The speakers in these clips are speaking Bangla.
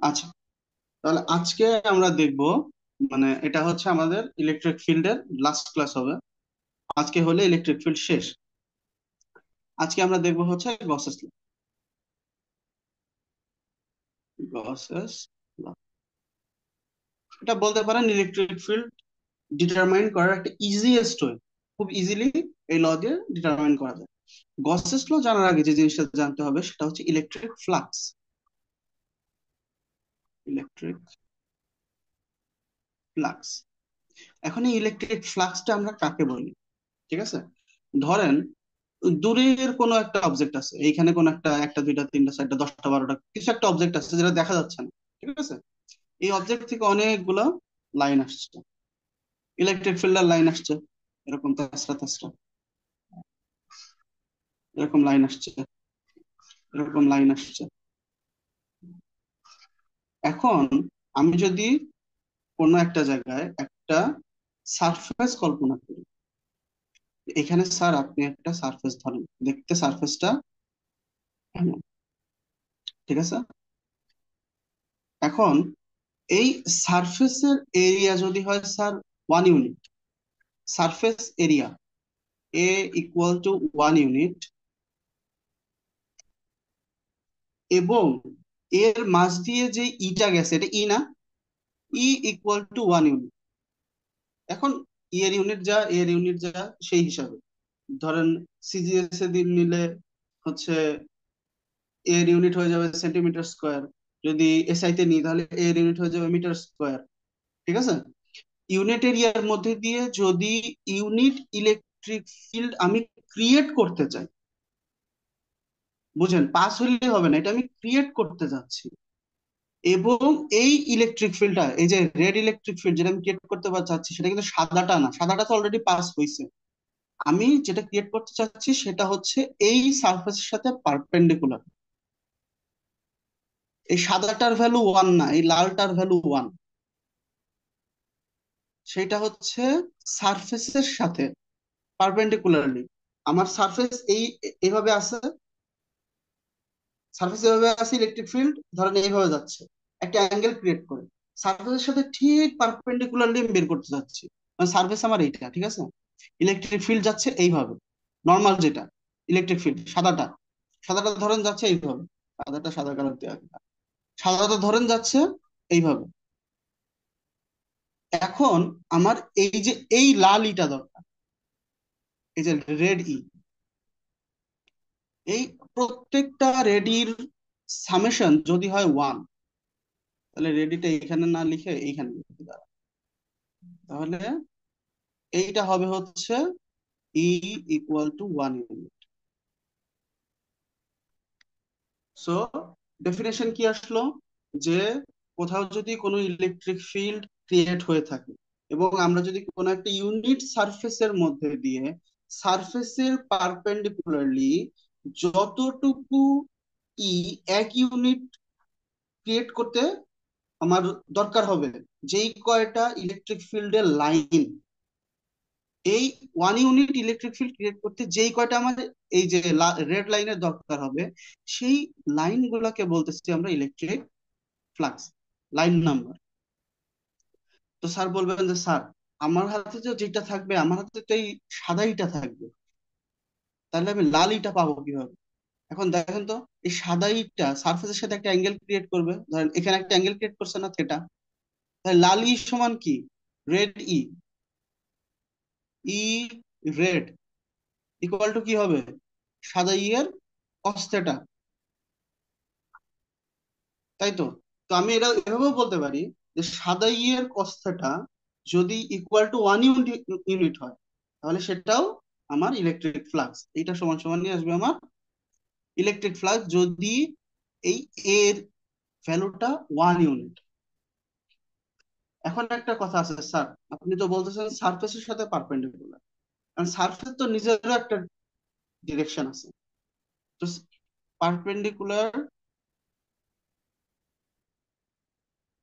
আচ্ছা, তাহলে আজকে আমরা দেখব, মানে এটা হচ্ছে আমাদের ইলেকট্রিক ফিল্ডের লাস্ট ক্লাস হবে। আজকে হলে ইলেকট্রিক ফিল্ড শেষ। আজকে আমরা দেখব হচ্ছে গসেস ল। গসেস ল, এটা বলতে পারেন ইলেকট্রিক ফিল্ড ডিটারমাইন করার একটা ইজিয়েস্ট ওয়ে। খুব ইজিলি এই ল দিয়ে ডিটারমাইন করা যায়। গসেস ল জানার আগে যে জিনিসটা জানতে হবে সেটা হচ্ছে ইলেকট্রিক ফ্লাক্স। ইলেকট্রিক ফ্লাক্স, এখন এই ইলেকট্রিক ফ্লাক্সটা আমরা কাকে বলি? ঠিক আছে, ধরেন দূরের কোনো একটা অবজেক্ট আছে, এইখানে কোনো একটা একটা দুইটা তিনটা চারটা 10টা 12টা কিছু একটা অবজেক্ট আছে যেটা দেখা যাচ্ছে না। ঠিক আছে, এই অবজেক্ট থেকে অনেকগুলো লাইন আসছে, ইলেকট্রিক ফিল্ডের লাইন আসছে, এরকম তাসরা তাসরা, এরকম লাইন আসছে, এরকম লাইন আসছে। এখন আমি যদি কোনো একটা জায়গায় একটা সারফেস কল্পনা করি, এখানে স্যার আপনি একটা সারফেস ধরেন, দেখতে সারফেসটা এমন, ঠিক আছে। এখন এই সারফেসের এরিয়া যদি হয় স্যার 1 ইউনিট, সারফেস এরিয়া এ ইকুয়াল টু 1 ইউনিট, এবং এর মাঝ দিয়ে যে ইটা গেছে এটা ই না, ই ইকুয়াল টু 1 ইউনিট। এখন ই এর ইউনিট যা, এর ইউনিট যা, সেই হিসাবে ধরেন সিজিএস এ দিন নিলে হচ্ছে এর ইউনিট হয়ে যাবে সেন্টিমিটার স্কোয়ার, যদি এসআই তে নিই তাহলে এর ইউনিট হয়ে যাবে মিটার স্কোয়ার। ঠিক আছে, ইউনিট এরিয়ার মধ্যে দিয়ে যদি ইউনিট ইলেকট্রিক ফিল্ড আমি ক্রিয়েট করতে চাই, বুঝেন, পাস হইলে হবে না, এটা আমি ক্রিয়েট করতে যাচ্ছি। এবং এই ইলেকট্রিক ফিল্ডটা, এই যে রেড ইলেকট্রিক ফিল্ড যেটা আমি ক্রিয়েট করতে চাচ্ছি, সেটা কিন্তু সাদাটা না, সাদাটা তো অলরেডি পাস হয়েছে। আমি যেটা ক্রিয়েট করতে চাচ্ছি সেটা হচ্ছে এই সারফেসের সাথে পারপেন্ডিকুলার। এই সাদাটার ভ্যালু 1 না, এই লালটার ভ্যালু 1। সেটা হচ্ছে সারফেসের সাথে পারপেন্ডিকুলারলি। আমার সারফেস এইভাবে আছে, সারফেস এভাবে আছে, ইলেকট্রিক ফিল্ড ধরেন এইভাবে যাচ্ছে, একটা অ্যাঙ্গেল ক্রিয়েট করে সারফেসের সাথে ঠিক পারপেন্ডিকুলারলি আমি বের করতে যাচ্ছি। মানে সারফেস আমার এইটা, ঠিক আছে, ইলেকট্রিক ফিল্ড যাচ্ছে এইভাবে, নর্মাল যেটা ইলেকট্রিক ফিল্ড সাদাটা, সাদাটা ধরেন যাচ্ছে এইভাবে, সাদাটা সাদা কালার দেওয়া, সাদাটা ধরেন যাচ্ছে এইভাবে। এখন আমার এই যে এই লাল ইটা দরকার, এই যে রেড ই, এই প্রত্যেকটা রেডির সামেশন যদি হয় 1, তাহলে রেডিটা এখানে না লিখে এইখানে লিখে দাঁড়া, তাহলে এইটা হবে হচ্ছে ই equal two 1 unit. So definition কি আসলো, যে কোথাও যদি কোনো ইলেকট্রিক ফিল্ড ক্রিয়েট হয়ে থাকে এবং আমরা যদি কোনো একটা ইউনিট সারফেসের মধ্যে দিয়ে সারফেসের পারপেন্ডিকুলারলি যতটুকু ই, 1 ইউনিট ক্রিয়েট করতে আমার দরকার হবে, যেই কয়টা ইলেকট্রিক ফিল্ডের লাইন, এই 1 ইউনিট ইলেকট্রিক ফিল্ড ক্রিয়েট করতে যেই কয়টা আমাদের এই যে রেড লাইনের দরকার হবে, সেই লাইন গুলাকে বলতেছি আমরা ইলেকট্রিক ফ্লাক্স, লাইন নাম্বার। তো স্যার বলবেন যে স্যার আমার হাতে যে যেটা থাকবে, আমার হাতে তো এই সাদা ইটা থাকবে, তাহলে আমি লাল ইটা পাবো কিভাবে? এখন দেখেন তো, এই সাদা ইটটা সারফেসের সাথে একটা অ্যাঙ্গেল ক্রিয়েট করবে, ধরেন এখানে একটা অ্যাঙ্গেল ক্রিয়েট করছে না, থেটা, তাহলে লাল ই সমান কি, red E, E red equal to কি হবে, সাদা ই এর cos theta, তাই তো। তো আমি এটা এভাবেও বলতে পারি যে সাদা ই এর cos theta যদি ইকুয়াল টু 1 ইউনিট হয়, তাহলে সেটাও আমার ইলেকট্রিক ফ্লাক্স, এইটা সমান সমান নিয়ে আসবে আমার ইলেকট্রিক ফ্লাক্স, যদি এই এর ভ্যালুটা 1 ইউনিট। এখন একটা কথা আছে স্যার, আপনি তো বলতেছেন সারফেসের সাথে পারপেন্ডিকুলার, কারণ সারফেস তো নিজেরও একটা ডিরেকশন আছে। তো পারপেন্ডিকুলার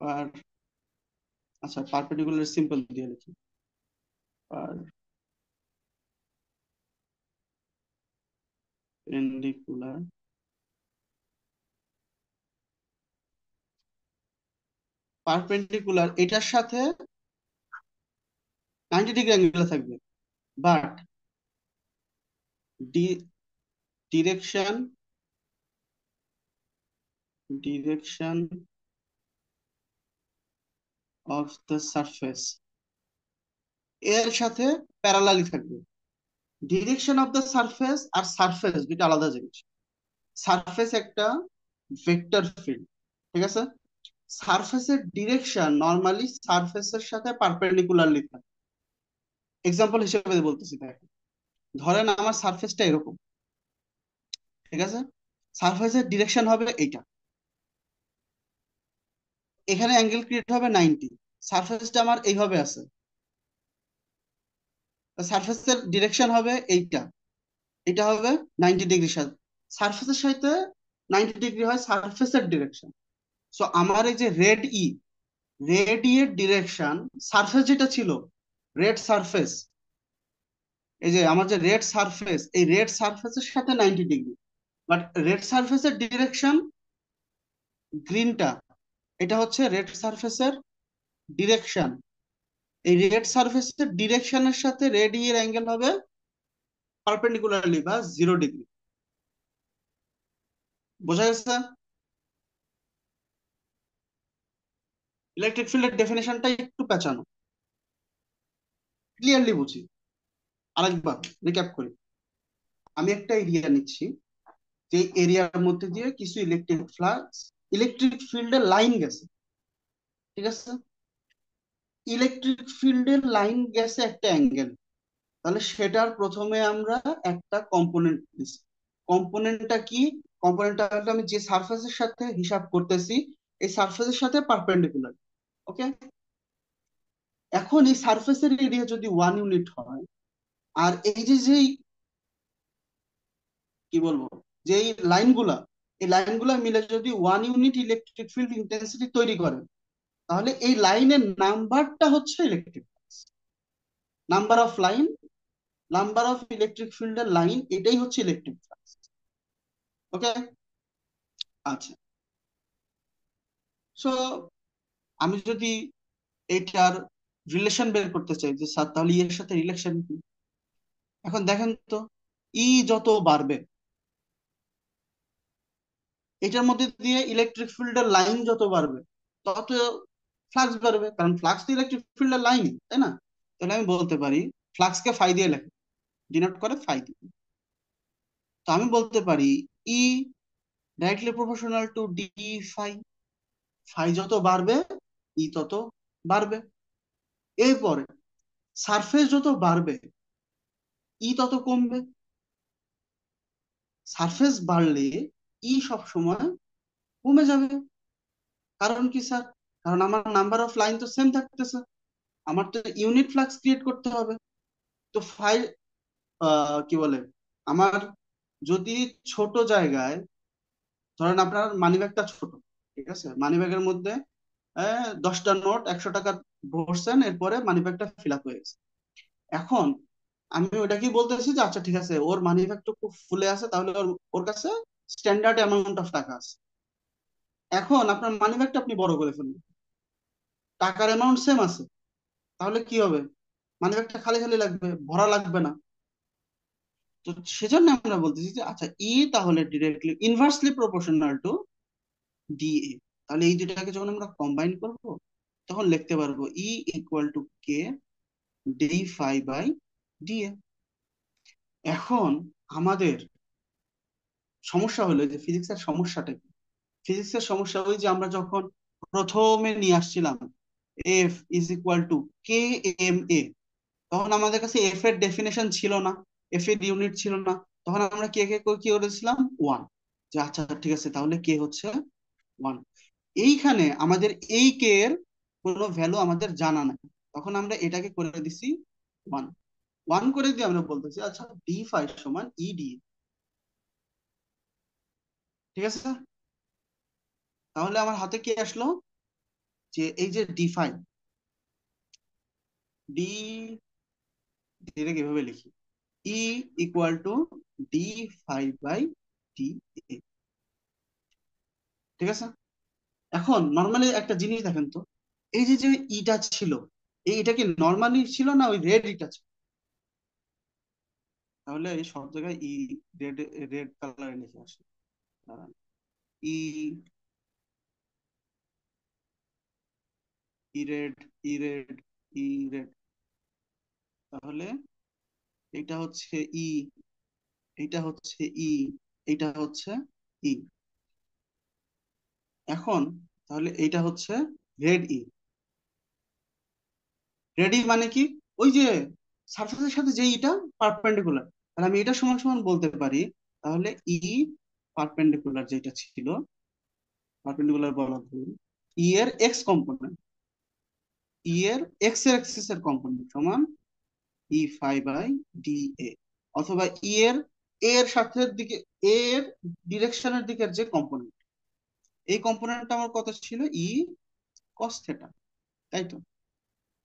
আর, আচ্ছা পারপেন্ডিকুলার সিম্পল দিয়ে লিখি, পারপেন্ডিকুলার পারপেন্ডিকুলার এটার সাথে 90 ডিগ্রি অ্যাঙ্গেলে থাকবে, but the direction direction of the surface এর সাথে প্যারালালি থাকবে। ডিরেকশন অফ দ্য সারফেস আর সারফেস দুটো আলাদা জিনিস। সারফেস একটা ভেক্টর ফিল্ড, ঠিক আছে? সারফেসের ডিরেকশন নর্মালি সারফেসের সাথে পারপেন্ডিকুলারলি থাকে। এক্সাম্পল হিসেবে বলতেছি, দেখেন, ধরেন আমার সারফেসটা এরকম, ঠিক আছে? সারফেসের ডিরেকশন হবে এইটা, এখানে অ্যাঙ্গেল ক্রিয়েট হবে 90। সারফেসটা আমার এইভাবে আছে, সারফেসের ডিরেকশন হবে এইটা, এটা হবে 90 ডিগ্রির সাথে, সারফেসের সাথে 90 ডিগ্রি হয় সারফেসের ডিরেকশন। সো আমার এই যে রেড ই এর ডিরেকশন, সারফেস যেটা ছিল রেড সারফেস, এই যে আমার যে রেড সারফেস, এই রেড সারফেসের সাথে 90 ডিগ্রি, বাট রেড সারফেসের ডিরেকশন গ্রিনটা, এটা হচ্ছে রেড সারফেসের ডিরেকশন। এই রেড সারফেসের ডিরেকশনের সাথে রেড ই এর অ্যাঙ্গেল হবে পারপেন্ডিকুলারলি বা 0 ডিগ্রি। বোঝা গেছে? ইলেকট্রিক ফিল্ডের ডেফিনেশনটা একটু পেঁচানো, ক্লিয়ারলি বুঝি। আরেকবার রিক্যাপ করি। আমি একটা এরিয়া নিচ্ছি, যে এরিয়ার মধ্যে দিয়ে কিছু ইলেকট্রিক ফ্লাক্স, ইলেকট্রিক ফিল্ডের লাইন গেছে, ঠিক আছে? ইলেকট্রিক ফিল্ডের লাইন গেছে একটা অ্যাঙ্গেল, তাহলে সেটার প্রথমে আমরা একটা কম্পোনেন্ট দিচ্ছি। কম্পোনেন্টটা কি? কম্পোনেন্টটা হলো আমি যে সারফেসের সাথে হিসাব করতেছি, এই সারফেসের সাথে পারপেন্ডিকুলার। ওকে, এখন এই সারফেসের এরিয়া যদি 1 ইউনিট হয়, আর এই যে যেই কি বলবো, যে এই লাইনগুলা, এই লাইনগুলা মিলে যদি 1 ইউনিট ইলেকট্রিক ফিল্ড ইন্টেন্সিটি তৈরি করে, তাহলে এই লাইনের নাম্বারটা হচ্ছে electric number of line, number of electric ফিল্ডের লাইন, এটাই হচ্ছে ইলেকট্রিক ফ্লাক্স। ওকে, আচ্ছা। সো আমি যদি এইটার রিলেশন বের করতে চাই যে স্যার তাহলে এর সাথে রিলেশন কি, এখন দেখেন তো, যত বাড়বে এটার মধ্যে দিয়ে ইলেকট্রিক ফিল্ডের লাইন যত বাড়বে, তত ফ্লাক্স বাড়বে, কারণ ফ্লাক্স তো ইলেকট্রিক ফিল্ডের লাইন, তাই না? তাহলে আমি বলতে পারি ফ্লাক্সকে ফাই দিয়ে লেখে, ডিনোট করে ফাই দিয়ে। তো আমি বলতে পারি E directly proportional to D phi, phi যত বাড়বে তত বাড়বে। এরপরে সারফেস যত বাড়বে তত কমবে। সারফেস বাড়লে সব সময় কমে যাবে। কারণ কি স্যার? কারণ আমার নাম্বার অফ লাইন তো সেম থাকতেছে, আমার তো ইউনিট ফ্লাক্স ক্রিয়েট করতে হবে। তো ফাই কি বলে, আমার যদি ছোট জায়গায়, ধরেন আপনার মানিব্যাগটা ছোট, ঠিক আছে, মানিব্যাগের মধ্যে 10টা নোট 100 টাকা ভরছেন, এরপরে মানিব্যাগটা ফিল আপ হয়ে গেছে। এখন আমি ওটাকেই বলতেছি যে আচ্ছা ঠিক আছে, ওর মানিব্যাগটা খুব ফুলে আছে, তাহলে ওর ওর কাছে স্ট্যান্ডার্ড অ্যামাউন্ট অফ টাকা আছে। এখন আপনার মানিব্যাগটা আপনি বড় করে ফেলুন, টাকার অ্যামাউন্ট সেম আছে, তাহলে কি হবে? মানিব্যাগটা খালি খালি লাগবে, ভরা লাগবে না। তো সেজন্য আমরা বলতেছি যে আচ্ছা তাহলে directly inversely proportional to DA. তাহলে এই দুটাকে যখন আমরা কম্বাইন করব, তখন লিখতে পারবো ইকুয়াল টু কে ডি ফাই বাই ডিএ। এখন আমাদের সমস্যা হলো যে ফিজিক্সের সমস্যাটা কি? ফিজিক্সের সমস্যা ওই যে আমরা যখন প্রথমে নিয়ে আসছিলাম F is equal to K M A, তখন আমাদের কাছে এফ এর ডেফিনেশন ছিল না, এফ এর ইউনিট ছিল না। তখন আমরা কে কে করে কি করেছিলাম? ওয়ান। যে আচ্ছা ঠিক আছে, তাহলে কে হচ্ছে ওয়ান। এইখানে আমাদের এই কে এর কোনো ভ্যালু আমাদের জানা নাই, তখন আমরা এটাকে করে দিছি ওয়ান। ওয়ান করে দিয়ে আমরা বলতেছি আচ্ছা ডি ফাই সমান ডি। ঠিক আছে, তাহলে আমার হাতে কি আসলো? যে এই যে ডি ফাই, ডি, এটাকে কিভাবে লিখি? E equal to D phi by D A. ঠিক আছে, এখন নর্মালি একটা জিনিস দেখেন তো, এই যে যে ইটা ছিল, এটা কি নর্মালি ছিল না ওই রেড ইটা ছিল? তাহলে এই সব জায়গায় রেড, রেড কালারে লিখে আসে। দাঁড়ান, ই, রেড, রেড, রেড। তাহলে এটা হচ্ছে ই, এটা হচ্ছে ই, এটা হচ্ছে ই। এখন তাহলে এইটা হচ্ছে রেড ই। রেড ই মানে কি? ওই যে সারফেসের সাথে যে ইটা পারপেন্ডিকুলার, তাহলে আমি এটা সমান সমান বলতে পারি। তাহলে ই পারপেন্ডিকুলার যেটা ছিল, পারপেন্ডিকুলার বলা ভুল, ই এর এক্স কম্পোনেন্ট, ই এর এক্স এর অ্যাক্সিস এর কম্পোনেন্ট সমান ই ফাই বাই ডি এ। অথবা ই এর এ এর সাথে দিকে, এ এর ডিরেকশনের দিকের যে কম্পোনেন্ট, এই কম্পোনেন্টটা আমার কত ছিল? ই কস থেটা, তাই তো?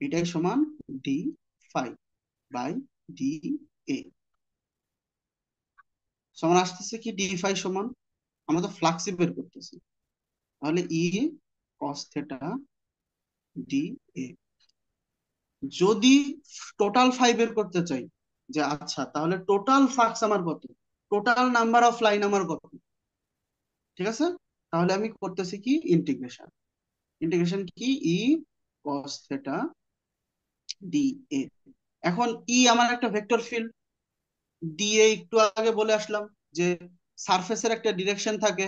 এটাই সমান D phi by D A. সমান আসতেছে কি? ডি ফাই সমান, আমরা তো ফ্লাক্সই বের করতেছি, তাহলে ই কস থেটা ডি এ। যদি টোটাল ফাই বের করতে চাই, যে আচ্ছা তাহলে টোটাল ফ্লাক্স আমার কত, টোটাল নাম্বার অফ লাইন আমার কত, ঠিক আছে, তাহলে আমি করতেছি কি? ইন্টিগ্রেশন। ইন্টিগ্রেশন কি? ই কস থেটা ডি এ। এখন ই আমার একটা ভেক্টর ফিল্ড, ডি এ একটু আগে বলে আসলাম যে সারফেসের একটা ডিরেকশন থাকে,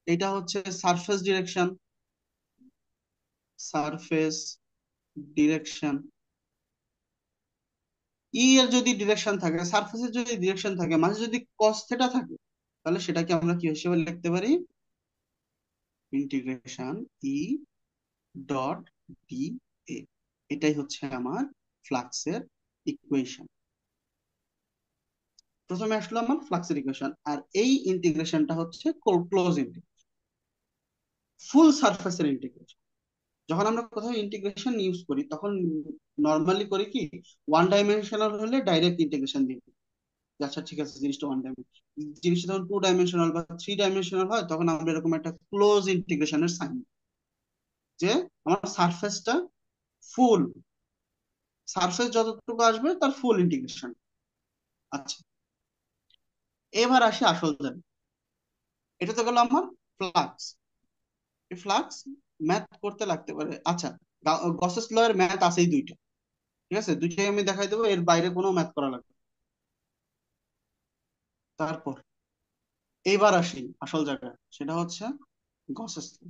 এটা হচ্ছে সারফেস ডিরেকশন, সারফেস ডিরেকশন। ই এর যদি ডিরেকশন থাকে, সারফেসের যদি ডিরেকশন থাকে, মাঝে যদি কস থেটা থাকে, তাহলে সেটাকে আমরা কি হিসেবে লিখতে পারি? Integration E dot D A. এটাই হচ্ছে আমার ফ্লাক্সের ইকুয়েশন। প্রথমে আসলো আমার ফ্লাক্সের ইকুয়েশন, আর এই ইন্টিগ্রেশনটা হচ্ছে ক্লোজ ইন্টিগ্রেশন, ফুল সারফেসের ইন্টিগ্রেশন। যখন আমরা কোথাও ইন্টিগ্রেশন ইউজ করি তখন নর্মালি করি কি, ওয়ান ডাইমেনশনাল হলে ডাইরেক্ট ইন্টিগ্রেশন দিই, যে আচ্ছা ঠিক আছে জিনিসটা ওয়ান ডাইমেনশনাল। জিনিসটা যখন টু ডাইমেনশনাল বা থ্রি ডাইমেনশনাল হয় তখন আমরা এরকম একটা ক্লোজ ইন্টিগ্রেশনের সাইন, যে আমার সারফেসটা ফুল, সারফেস যতটুকু আসবে তার ফুল ইন্টিগ্রেশন। আচ্ছা, এবার আসি আসল জায়গা। এটা তো গেল আমার ফ্লাক্স। এই ফ্লাক্স ম্যাথ করতে লাগতে পারে, আচ্ছা গসেস ল এর ম্যাথ আছেই দুইটা, ঠিক আছে, দুইটাই আমি দেখাই দেবো, এর বাইরে কোনো ম্যাথ করা লাগবে না। তারপর এইবার আসি আসল জায়গায়, সেটা হচ্ছে গসেস ল।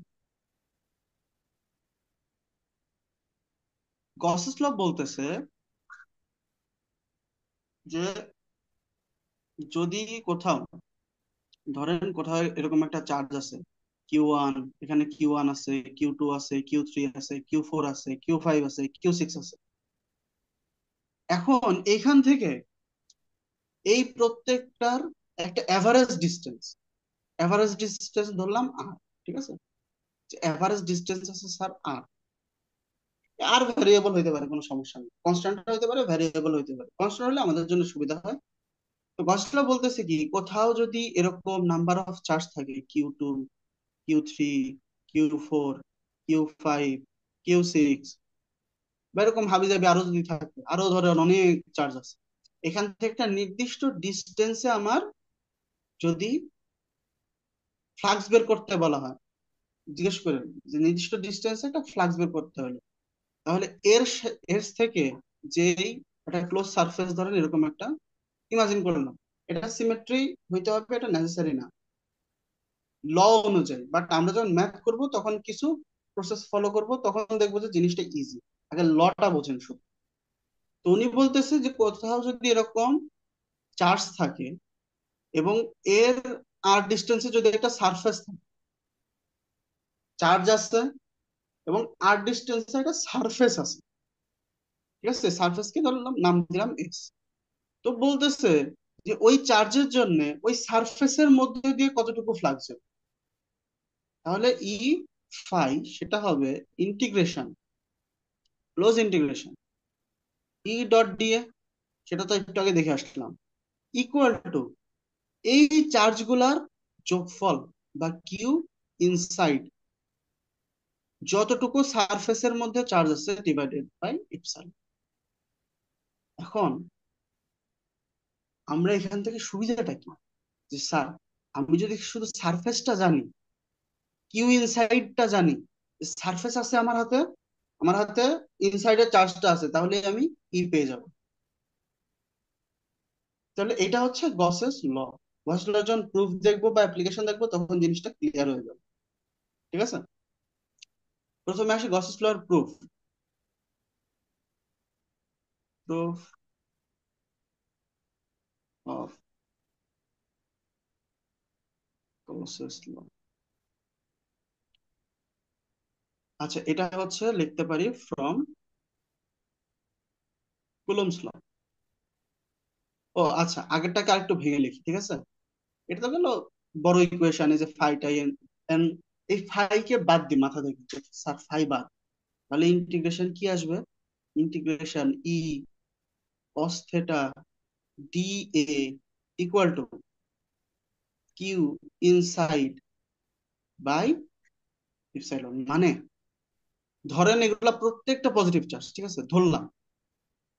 গসেস ল বলতেছে যে যদি কোথাও, ধরেন কোথাও এরকম একটা চার্জ আছে Q1, এখানে Q1 আছে, Q2 আছে, Q3 আছে, Q4 আছে, Q5 আছে, Q6 আছে। এখন এইখান থেকে এই প্রত্যেকটার একটা এভারেজ ডিস্টেন্স, এভারেজ ডিস্টেন্স ধরলাম আর, ঠিক আছে, এভারেজ ডিস্টেন্স আছে স্যার আর, আর ভ্যারিয়েবল হইতে পারে, কোনো সমস্যা নেই, কনস্ট্যান্ট হইতে পারে, ভ্যারিয়েবল হইতে পারে, কনস্ট্যান্ট হলে আমাদের জন্য সুবিধা হয়। তো গসলা বলতেছে কি, কোথাও যদি এরকম নাম্বার অফ চার্জ থাকে Q2, Q3, Q4, Q5, Q6, বা এরকম হাবি যাবে আরো যদি থাকে, আরো ধরেন অনেক চার্জ আছে, এখান থেকে একটা নির্দিষ্ট ডিস্টেন্সে আমার যদি ফ্লাক্স বের করতে বলা হয়, জিজ্ঞেস করেন যে নির্দিষ্ট ডিস্টেন্সে একটা ফ্লাক্স বের করতে হলে, তাহলে এর থেকে যেই একটা ক্লোজ সারফেস ধরেন এরকম একটা ইমাজিন করলাম, এটা সিমেট্রি হইতে হবে, এটা নেসেসারি না ল অনুযায়ী, বাট আমরা যখন ম্যাথ করব তখন কিছু প্রসেস ফলো করব, তখন দেখবো যে জিনিসটা ইজি। আগে লটা বোঝেন শুধু। তো উনি বলতেছে যে কোথাও যদি এরকম চার্জ থাকে এবং এর আর ডিস্টেন্সে যদি একটা সারফেস থাকে, চার্জ আছে এবং আর ডিস্টেন্সে একটা সারফেস আছে, ঠিক আছে, সারফেসকে ধরলাম নাম দিলাম এক্স। তো বলতেছে যে ওই চার্জের জন্য ওই সারফেসের মধ্যে দিয়ে কতটুকু ফ্লাক্স যাবে, তাহলে ই ফাই সেটা হবে integration, close integration E dot DA, সেটা তো একটু আগে দেখে আসলাম, ইকুয়াল টু এই চার্জ গুলার যোগফল বা কিউ ইনসাইড যতটুকু সারফেসের মধ্যে চার্জ আছে ডিভাইডেড বাই ইপসাইলন। এখন আমরা এখান থেকে সুবিধাটা কি, যে স্যার আমি যদি শুধু সারফেসটা জানি, কিউ ইনসাইডটা জানি, সারফেস আছে আমার হাতে, আমার হাতে ইনসাইডের চার্জটা আছে, তাহলে আমি ই পেয়ে যাব। তাহলে এটা হচ্ছে গসেস ল। গস ল যখন প্রুফ দেখবো বা অ্যাপ্লিকেশন দেখবো তখন জিনিসটা ক্লিয়ার হয়ে যাবে। ঠিক আছে, প্রথমে আসি গসেস ল এর প্রুফ। প্রুফ অফ গসেস ল। আচ্ছা, এটা হচ্ছে লিখতে পারি ফ্রম কুলম্বস ল। ও আচ্ছা, আগেরটাকে আরেকটু ভেঙে লিখি, ঠিক আছে। এটা তো গেল বড় ইকুয়েশন, এই যে ফাইটা এন, এই ফাইকে বাদ দি মাথা থেকে, স্যার ফাই বাদ, তাহলে ইন্টিগ্রেশন কি আসবে? Integration E cos theta D A equal to Q inside by epsilon. মানে ধরেন এগুলা প্রত্যেকটা পজিটিভ চার্জ, ঠিক আছে, ধরলাম।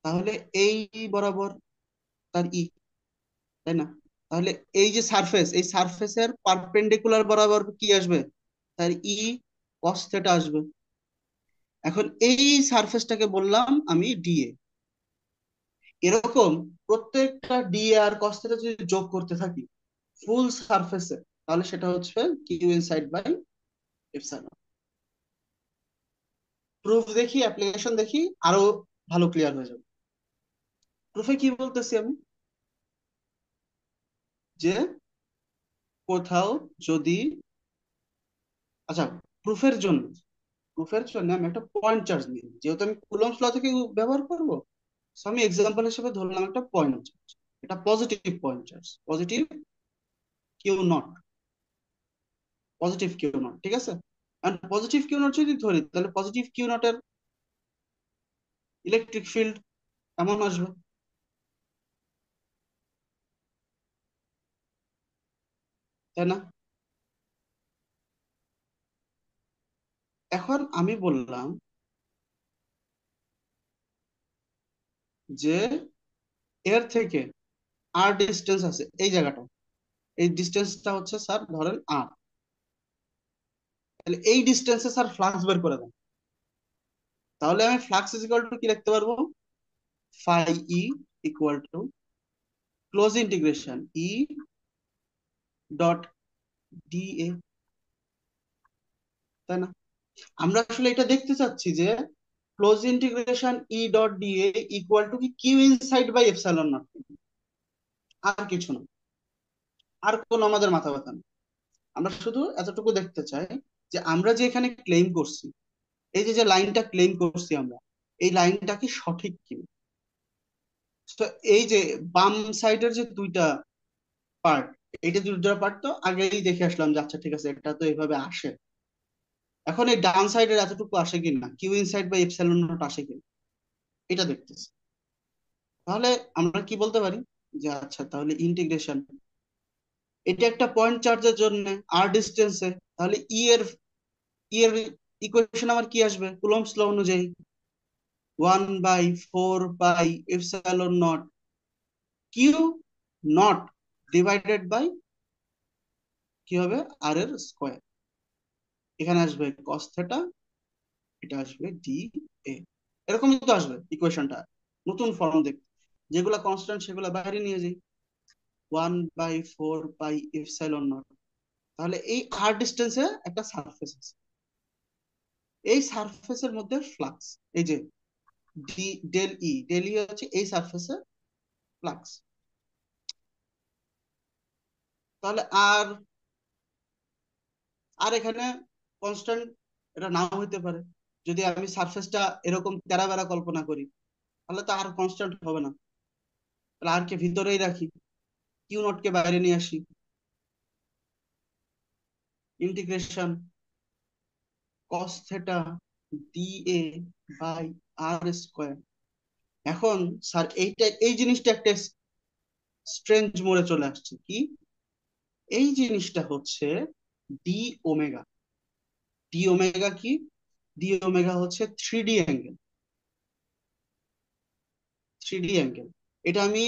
তাহলে এই বরাবর তার ই, তাই না? তাহলে এই যে সারফেস, এই সারফেসের পারপেন্ডিকুলার বরাবর কি আসবে? তার ই কস থেটা আসবে। এখন এই সারফেসটাকে বললাম আমি ডিএ। এরকম প্রত্যেকটা ডিএ আর কস থেটা যদি যোগ করতে থাকি ফুল সারফেসে, তাহলে সেটা হচ্ছে Q inside by epsilon. Proof দেখি, অ্যাপ্লিকেশন দেখি, আরো ভালো ক্লিয়ার হয়ে যাবে। প্রুফে কি বলতেছি আমি, যে কোথাও যদি, আচ্ছা, প্রুফের জন্য প্রুফের জন্য আমি একটা পয়েন্ট চার্জ নিই, যেহেতু আমি কুলম্বস ল থেকে ব্যবহার করব। So আমি এক্সাম্পল হিসেবে ধরলাম একটা পয়েন্ট চার্জ, এটা positive point charge, positive Q naught, positive Q naught, ঠিক আছে। আর পজিটিভ কিউ নট যদি ধরি, তাহলে পজিটিভ কিউ নটের ইলেকট্রিক ফিল্ড এমন আসবে, তাই না? এখন আমি বললাম যে এর থেকে আর ডিস্টেন্স আছে এই জায়গাটা, এই ডিস্টেন্সটা হচ্ছে স্যার ধরেন আর, তাহলে এই ডিস্টেন্সে স্যার ফ্লাক্স বের করে দেন। তাহলে আমি ফ্লাক্স ইজ ইকুয়াল টু কি লিখতে পারবো? Phi E equal to close integration E dot D A, তাই না? আমরা আসলে এটা দেখতে চাচ্ছি যে close integration E dot D A equal to কি Q inside by epsilon naught, আর কিছু না, আর কোনো আমাদের মাথা ব্যথা নেই। আমরা শুধু এতটুকু দেখতে চাই যে আমরা যে এখানে ক্লেম করছি, এই যে যে লাইনটা ক্লেম করছি আমরা, এই লাইনটা কি সঠিক কিনা। তো এই যে বাম সাইডের যে দুইটা পার্ট, এইটা দুইটা পার্ট তো আগেই দেখে আসলাম যে আচ্ছা ঠিক আছে, এটা তো এইভাবে আসে। এখন এই ডান সাইডের এতটুকু আসে কিনা, Q inside by epsilon naught আসে কিনা, এটা দেখতেছি। তাহলে আমরা কি বলতে পারি, যে আচ্ছা তাহলে ইন্টিগ্রেশন, এটা একটা পয়েন্ট চার্জের জন্য আর ডিস্টেন্সে, তাহলে ই এর ইকুয়েশন আমার কি আসবে কুলম্বস ল অনুযায়ী? 1/4 pi epsilon naught Q naught divided by কি হবে আর এর স্কোয়ার। এখানে আসবে কস থেটা, এটা আসবে ডি এ, এরকমই তো আসবে ইকুয়েশনটা নতুন ফর্ম দেখতে। যেগুলা কনস্ট্যান্ট সেগুলা বাইরে নিয়ে যাই, 1/4 পাই এপসাইলন নট। তাহলে এই আর ডিস্টেন্সে একটা সারফেস আছে, এই সারফেসের মধ্যে ফ্লাক্স, এই যে ডি ডেল ই হচ্ছে এই সারফেসে ফ্লাক্স। তাহলে আর আর এখানে কনস্ট্যান্ট এটা নাও হইতে পারে। যদি আমি সারফেসটা এরকম তেরা বেড়া কল্পনা করি, তাহলে তো আর কনস্ট্যান্ট হবে না। তাহলে আর কে ভিতরেই রাখি, কিউ নট কে বাইরে নিয়ে আসি, integration cos theta D A by R square. এখন স্যার এইটা, এই জিনিসটা একটা স্ট্রেঞ্জ মোড়ে চলে আসছে কি, এই জিনিসটা হচ্ছে ডি ওমেগা। ডি ওমেগা কি? ডি ওমেগা হচ্ছে three D angle. Three D angle, এটা আমি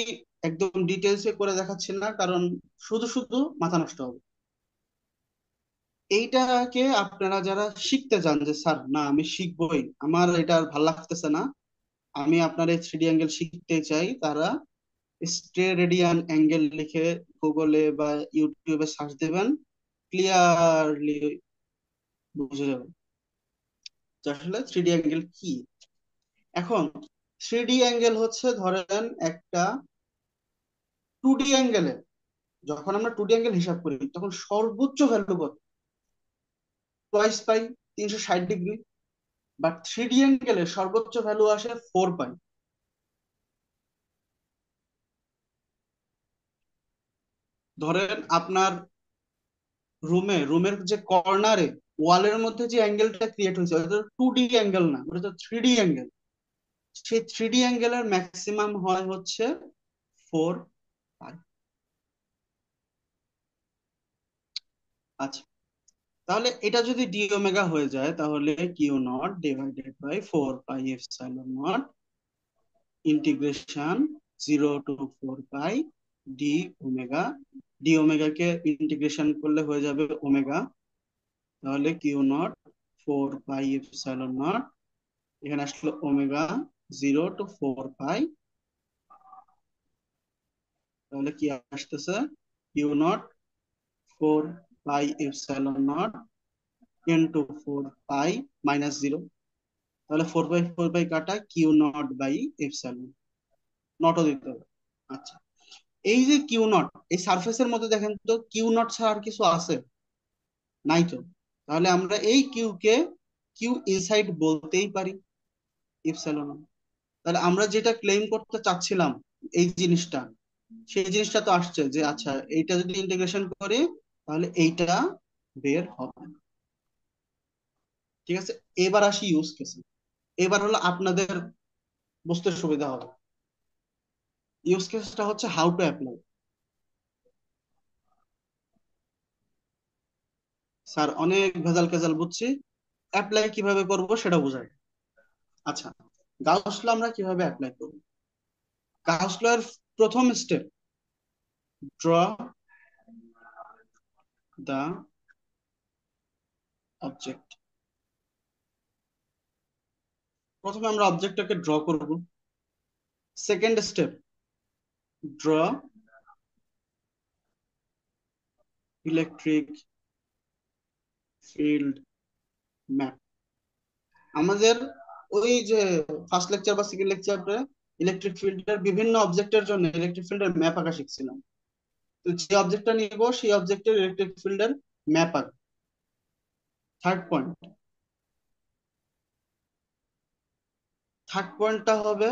একদম ডিটেলসে করে দেখাচ্ছি না, কারণ শুধু শুধু মাথা নষ্ট হবে। এইটাকে আপনারা যারা শিখতে চান যে স্যার না আমি শিখবই, আমার এটা আর ভাল লাগতেছে না, আমি আপনার এই থ্রি ডি অ্যাঙ্গেল শিখতে চাই, তারা স্টেরেডিয়ান অ্যাঙ্গেল লিখে গুগলে বা ইউটিউবে সার্চ দেবেন, ক্লিয়ারলি বুঝে যাবেন যে আসলে থ্রি ডি অ্যাঙ্গেল কি। এখন থ্রি ডি অ্যাঙ্গেল হচ্ছে, ধরেন একটা টু ডি অ্যাঙ্গেলে, যখন আমরা টু ডি অ্যাঙ্গেল হিসাব করি তখন সর্বোচ্চ ভ্যালু কত? Twice pi, 360 degree. But three D অ্যাঙ্গেলে সর্বোচ্চ ভ্যালু আসে 4 পাই। ধরেন আপনার রুমের যে কর্নারে ওয়ালের মধ্যে যে অ্যাঙ্গেলটা ক্রিয়েট হয়েছে ওটা টু ডি অ্যাঙ্গেল না, ওটা তো থ্রি ডি অ্যাঙ্গেল। সেই থ্রি ডি অ্যাঙ্গেলের ম্যাক্সিমাম হয় হচ্ছে 4 পাই। আচ্ছা, তাহলে এটা যদি ডি ওমেগা হয়ে যায় তাহলে Q naught divided by 4 pi epsilon naught integration 0 to 4 pi D omega. D ওমেগাকে ইন্টিগ্রেশন করলে হয়ে যাবে ওমেগা, তাহলে Q naught 4 pi epsilon naught, এখানে আসলে ওমেগা 0 to 4 পাই, তাহলে কি আসতেছে Q naught 4 pi epsilon naught into 4 pi -0, তাহলে 4 পাই কাটা কিউ নট বাই এপসাইলন নটও দিতে হবে। আচ্ছা, এই যে কিউ নট, এই সারফেসের মধ্যে দেখেন তো কিউ নট ছাড়া আর কিছু আছে? নাই তো। তাহলে আমরা এই কিউ কে কিউ ইনসাইড বলতেই পারি ইপসিলন। তাহলে আমরা যেটা ক্লেম করতে চাচ্ছিলাম, এই জিনিসটা, সেই জিনিসটা তো আসছে যে আচ্ছা এইটা যদি ইন্টিগ্রেশন করি তাহলে এইটা বের হবে। ঠিক আছে, এবার আসি ইউজ কেসে। এবার হলো আপনাদের বুঝতে সুবিধা হবে। ইউজ কেসটা হচ্ছে হাউ টু অ্যাপ্লাই। স্যার অনেক ভেজাল কেজাল বুঝছি, অ্যাপ্লাই কিভাবে করব সেটা বুঝাই। আচ্ছা, গাউস ল আমরা কিভাবে অ্যাপ্লাই করব? গাউস ল এর প্রথম স্টেপ, ড্র দা অবজেক্ট। প্রথমে আমরা অবজেক্টটাকে ড্র করব। Second step, draw electric field map. আমাদের ওই যে ফার্স্ট লেকচার বা সেকেন্ড লেকচারে ইলেকট্রিক ফিল্ডের বিভিন্ন অবজেক্টের জন্য ইলেকট্রিক ফিল্ডের ম্যাপ আঁকা শিখছিলাম। তো যে অবজেক্টটা নিব সেই অবজেক্টের ইলেকট্রিক ফিল্ডের ম্যাপ আঁকা। থার্ড পয়েন্ট, থার্ড পয়েন্টটা হবে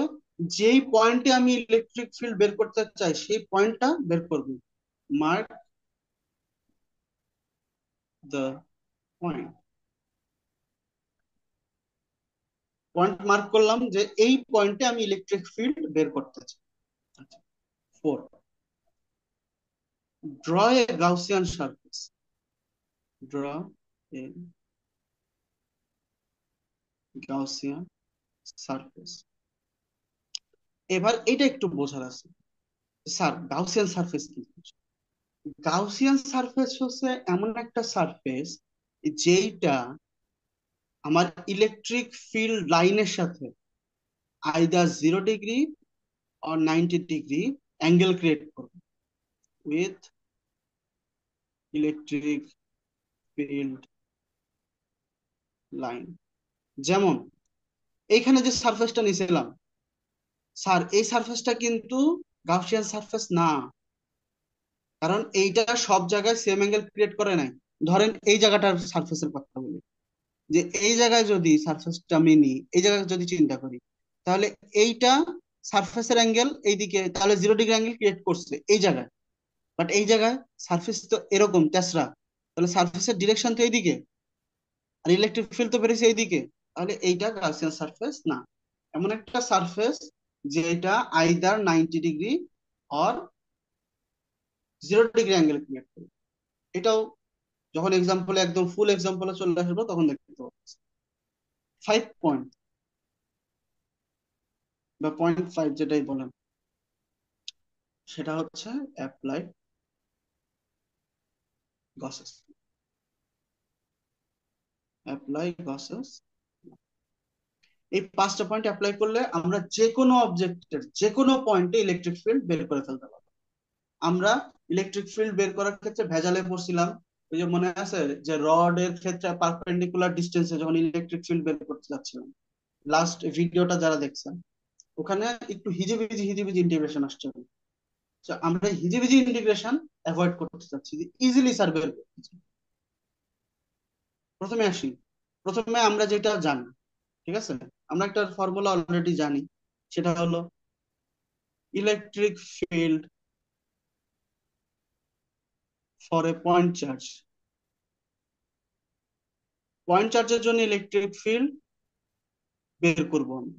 যেই পয়েন্টে আমি ইলেকট্রিক ফিল্ড বের করতে চাই সেই পয়েন্টটা বের করব। Mark the point. Point mark করলাম যে এই পয়েন্টে আমি ইলেকট্রিক ফিল্ড বের করতে চাই। ফোর, ড্র এ গাউসিয়ান সারফেস। ড্র এ গাউসিয়ান সারফেস। এবার এটা একটু বোঝার আছে, স্যার গাউসিয়ান সারফেস কি? গাউসিয়ান সারফেস হচ্ছে এমন একটা সারফেস যেইটা আমার ইলেকট্রিক ফিল্ড লাইনের সাথে either 0 degree or 90 degree angle create করবে উইথ ইলেকট্রিক ফিল্ড লাইন। যেমন এইখানে যে সারফেসটা নিয়েছিলাম, স্যার এই সারফেসটা কিন্তু গাউসিয়ান সারফেস না, কারণ এইটা সব জায়গায় সেম অ্যাঙ্গেল ক্রিয়েট করে নাই। ধরেন এই জায়গাটার সারফেসের কথা বলি, যে এই জায়গায় যদি সারফেসটা আমি নিই, এই জায়গায় যদি চিন্তা করি, তাহলে এইটা সারফেসের অ্যাঙ্গেল এইদিকে, তাহলে 0 ডিগ্রি অ্যাঙ্গেল ক্রিয়েট করছে এই জায়গায়। বাট এই জায়গায় সারফেস তো এরকম তেসরা, তাহলে সারফেসের ডিরেকশন তো এইদিকে, আর ইলেকট্রিক ফিল্ড তো বেরিয়েছে এইদিকে, তাহলে এইটা গাউসিয়ান সারফেস না। এমন একটা সারফেস যেটা either 90 degree or 0 degree angle create করে। এটাও যখন এক্সাম্পলে একদম ফুল এক্সাম্পলে চলে আসবো তখন দেখতে পাবো। 5 পয়েন্ট বা 0.5 যেটাই বলেন, সেটা হচ্ছে অ্যাপ্লাই গসেস। অ্যাপ্লাই গসেস, এই 5টা পয়েন্ট অ্যাপ্লাই করলে আমরা যে কোনো অবজেক্টের যে কোনো পয়েন্টে ইলেকট্রিক ফিল্ড বের করে ফেলতে পারবো। আমরা ইলেকট্রিক ফিল্ড বের করার ক্ষেত্রে ভেজালে পড়ছিলাম, ওই যে মনে আছে যে রডের ক্ষেত্রে পারপেন্ডিকুলার ডিস্টেন্সে যখন ইলেকট্রিক ফিল্ড বের করতে যাচ্ছিলাম, লাস্ট ভিডিওটা যারা দেখছেন, ওখানে একটু হিজিবিজি হিজিবিজি ইন্টিগ্রেশন আসছে। তো আমরা হিজিবিজি ইন্টিগ্রেশন অ্যাভয়েড করতে চাচ্ছি, যে ইজিলি স্যার বের করতে চাই। প্রথমে আসি, প্রথমে আমরা যেটা জানি, ঠিক আছে, আমরা একটা ফর্মুলা অলরেডি জানি, সেটা হলো electric field for a point charge. Point চার্জের জন্য ইলেকট্রিক ফিল্ড বের করবো আমরা।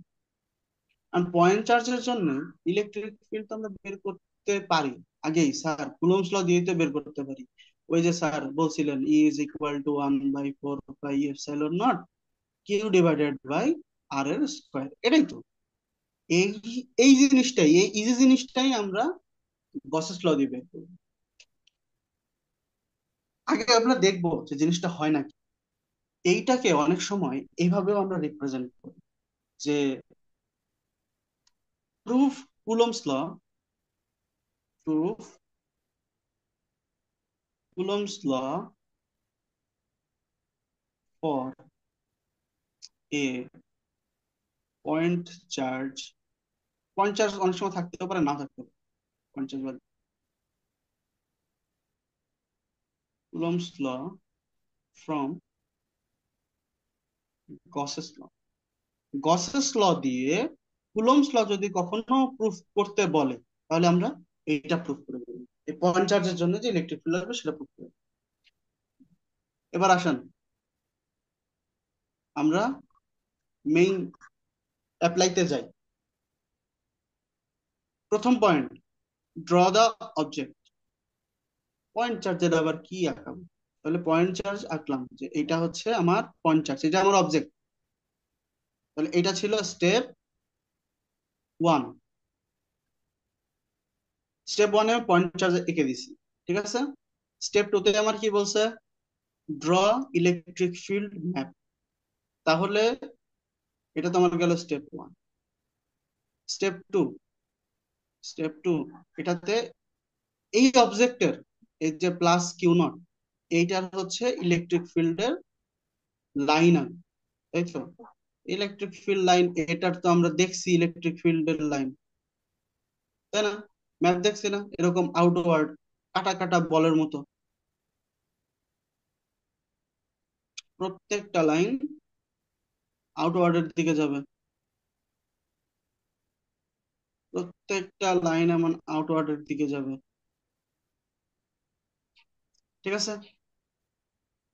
আর পয়েন্ট চার্জের জন্য ইলেকট্রিক ফিল্ড তো আমরা বের করতে পারি আগেই, স্যার কুলম্বস ল দিয়ে তো বের করতে পারি। ওই যে স্যার বলছিলেন E is equal to 1/4 pi epsilon naught Q divided by R এর স্কোয়ার, এটাই তো। এই এই জিনিসটাই, এই ইজি জিনিসটাই আমরা গসেস ল দিয়ে বের করবো। আগে আমরা দেখবো যে জিনিসটা হয় নাকি। এইটাকে অনেক সময় এইভাবেও আমরা রিপ্রেজেন্ট করি, যে proof Coulomb's law, proof Coulomb's law for a point charge. Point charge অনেক সময় থাকতেও পারে, না থাকতে পারে। পয়েন্ট চার্জ বাদ, Coulomb's law from Gauss's law. Gauss's law দিয়ে কুলম্বস ল যদি কখনো প্রুফ করতে বলে, তাহলে আমরা এইটা প্রুফ করে দেবো, এই পয়েন্ট চার্জের জন্য যে ইলেকট্রিক ফিল্ড আসবে সেটা প্রুফ করে দেবো। এবার আসেন আমরা মেইন অ্যাপ্লাইতে যাই। প্রথম পয়েন্ট, ড্র দা অবজেক্ট। পয়েন্ট চার্জের আবার কি আঁকাবো? তাহলে পয়েন্ট চার্জ আঁকলাম, যে এটা হচ্ছে আমার পয়েন্ট চার্জ, এটা আমার অবজেক্ট। তাহলে এটা ছিল স্টেপ 1। স্টেপ 1 এ পয়েন্ট চার্জ এঁকে দিছি, ঠিক আছে। স্টেপ 2 তে আমার কি বলছে? Draw electric field map. তাহলে এটা তো আমার গেল স্টেপ 1। স্টেপ 2, স্টেপ 2 এটাতে এই অবজেক্টের, এই যে প্লাস কিউ নট, এইটার হচ্ছে ইলেকট্রিক ফিল্ডের লাইন আঁকবো, তাই তো। ইলেকট্রিক ফিল্ড লাইন, এটার তো আমরা দেখছি ইলেকট্রিক ফিল্ডের লাইন, তাই না? ম্যাপ দেখছি না, এরকম আউটওয়ার্ড কাটা কাটা বলের মতো। প্রত্যেকটা লাইন আউটওয়ার্ডের দিকে যাবে, প্রত্যেকটা লাইন এমন আউটওয়ার্ডের দিকে যাবে, ঠিক আছে।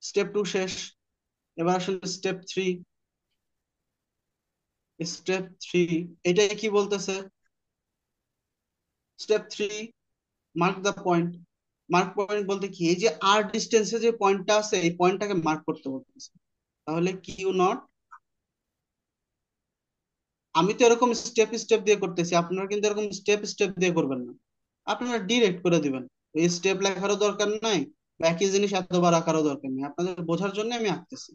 স্টেপ 2 শেষ। এবার আসলে স্টেপ 3। স্টেপ 3 এটাই কি বলতেছে? Step 3, mark the point. Mark point বলতে কি, এই যে আর ডিস্টেন্সে যে পয়েন্টটা আছে, এই পয়েন্টটাকে মার্ক করতে বলতেছে। তাহলে কিউ নট, আমি তো এরকম স্টেপ স্টেপ দিয়ে করতেছি, আপনারা কিন্তু এরকম স্টেপ স্টেপ দিয়ে করবেন না, আপনারা ডিরেক্ট করে দিবেন। এই স্টেপ লেখারও দরকার নাই, বা একই জিনিস এতবার আঁকারও দরকার নেই, আপনাদের বোঝার জন্য আমি আঁকতেছি।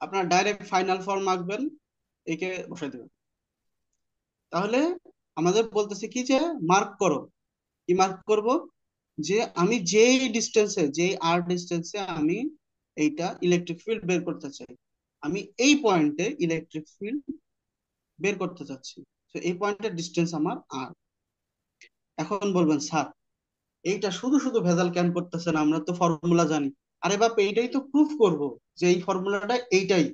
আপনারা ডাইরেক্ট ফাইনাল ফর্ম আঁকবেন, একে বসাই দেবেন। তাহলে আমাদের বলতেছে কি, যে মার্ক করো। কি মার্ক করব? যে আমি যেই ডিস্টেন্সে, যেই আর ডিস্টেন্সে আমি এইটা ইলেকট্রিক ফিল্ড বের করতে চাই, আমি এই পয়েন্টে ইলেকট্রিক ফিল্ড বের করতে চাচ্ছি। তো এই পয়েন্টের ডিস্টেন্স আমার আর। এখন বলবেন স্যার এইটা শুধু শুধু ভেজাল কেন করতেছেন, আমরা তো ফর্মুলা জানি। আরে বাপ, এইটাই তো প্রুফ করব, যে এই ফর্মুলাটা এইটাই।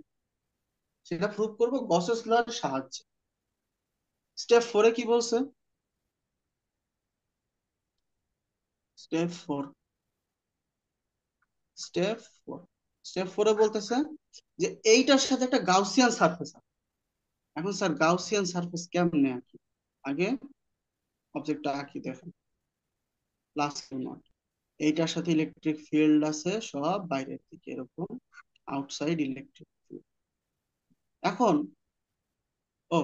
সেটা প্রুফ করব গসেস লর সাহায্যে। স্টেপ 4 কি বলছে? স্টেপ 4, স্টেপ 4, স্টেপ 4 বলতেছে যে এইটার সাথে একটা গাউসিয়ান সারফেস। এখন স্যার গাউসিয়ান সারফেস কেমনে আঁকি? আগে অবজেক্টটা আঁকি, দেখেন প্লাস কিউ নট, এইটার সাথে ইলেকট্রিক ফিল্ড আছে সব বাইরের দিকে এরকম, আউটসাইড ইলেকট্রিক। এখন ও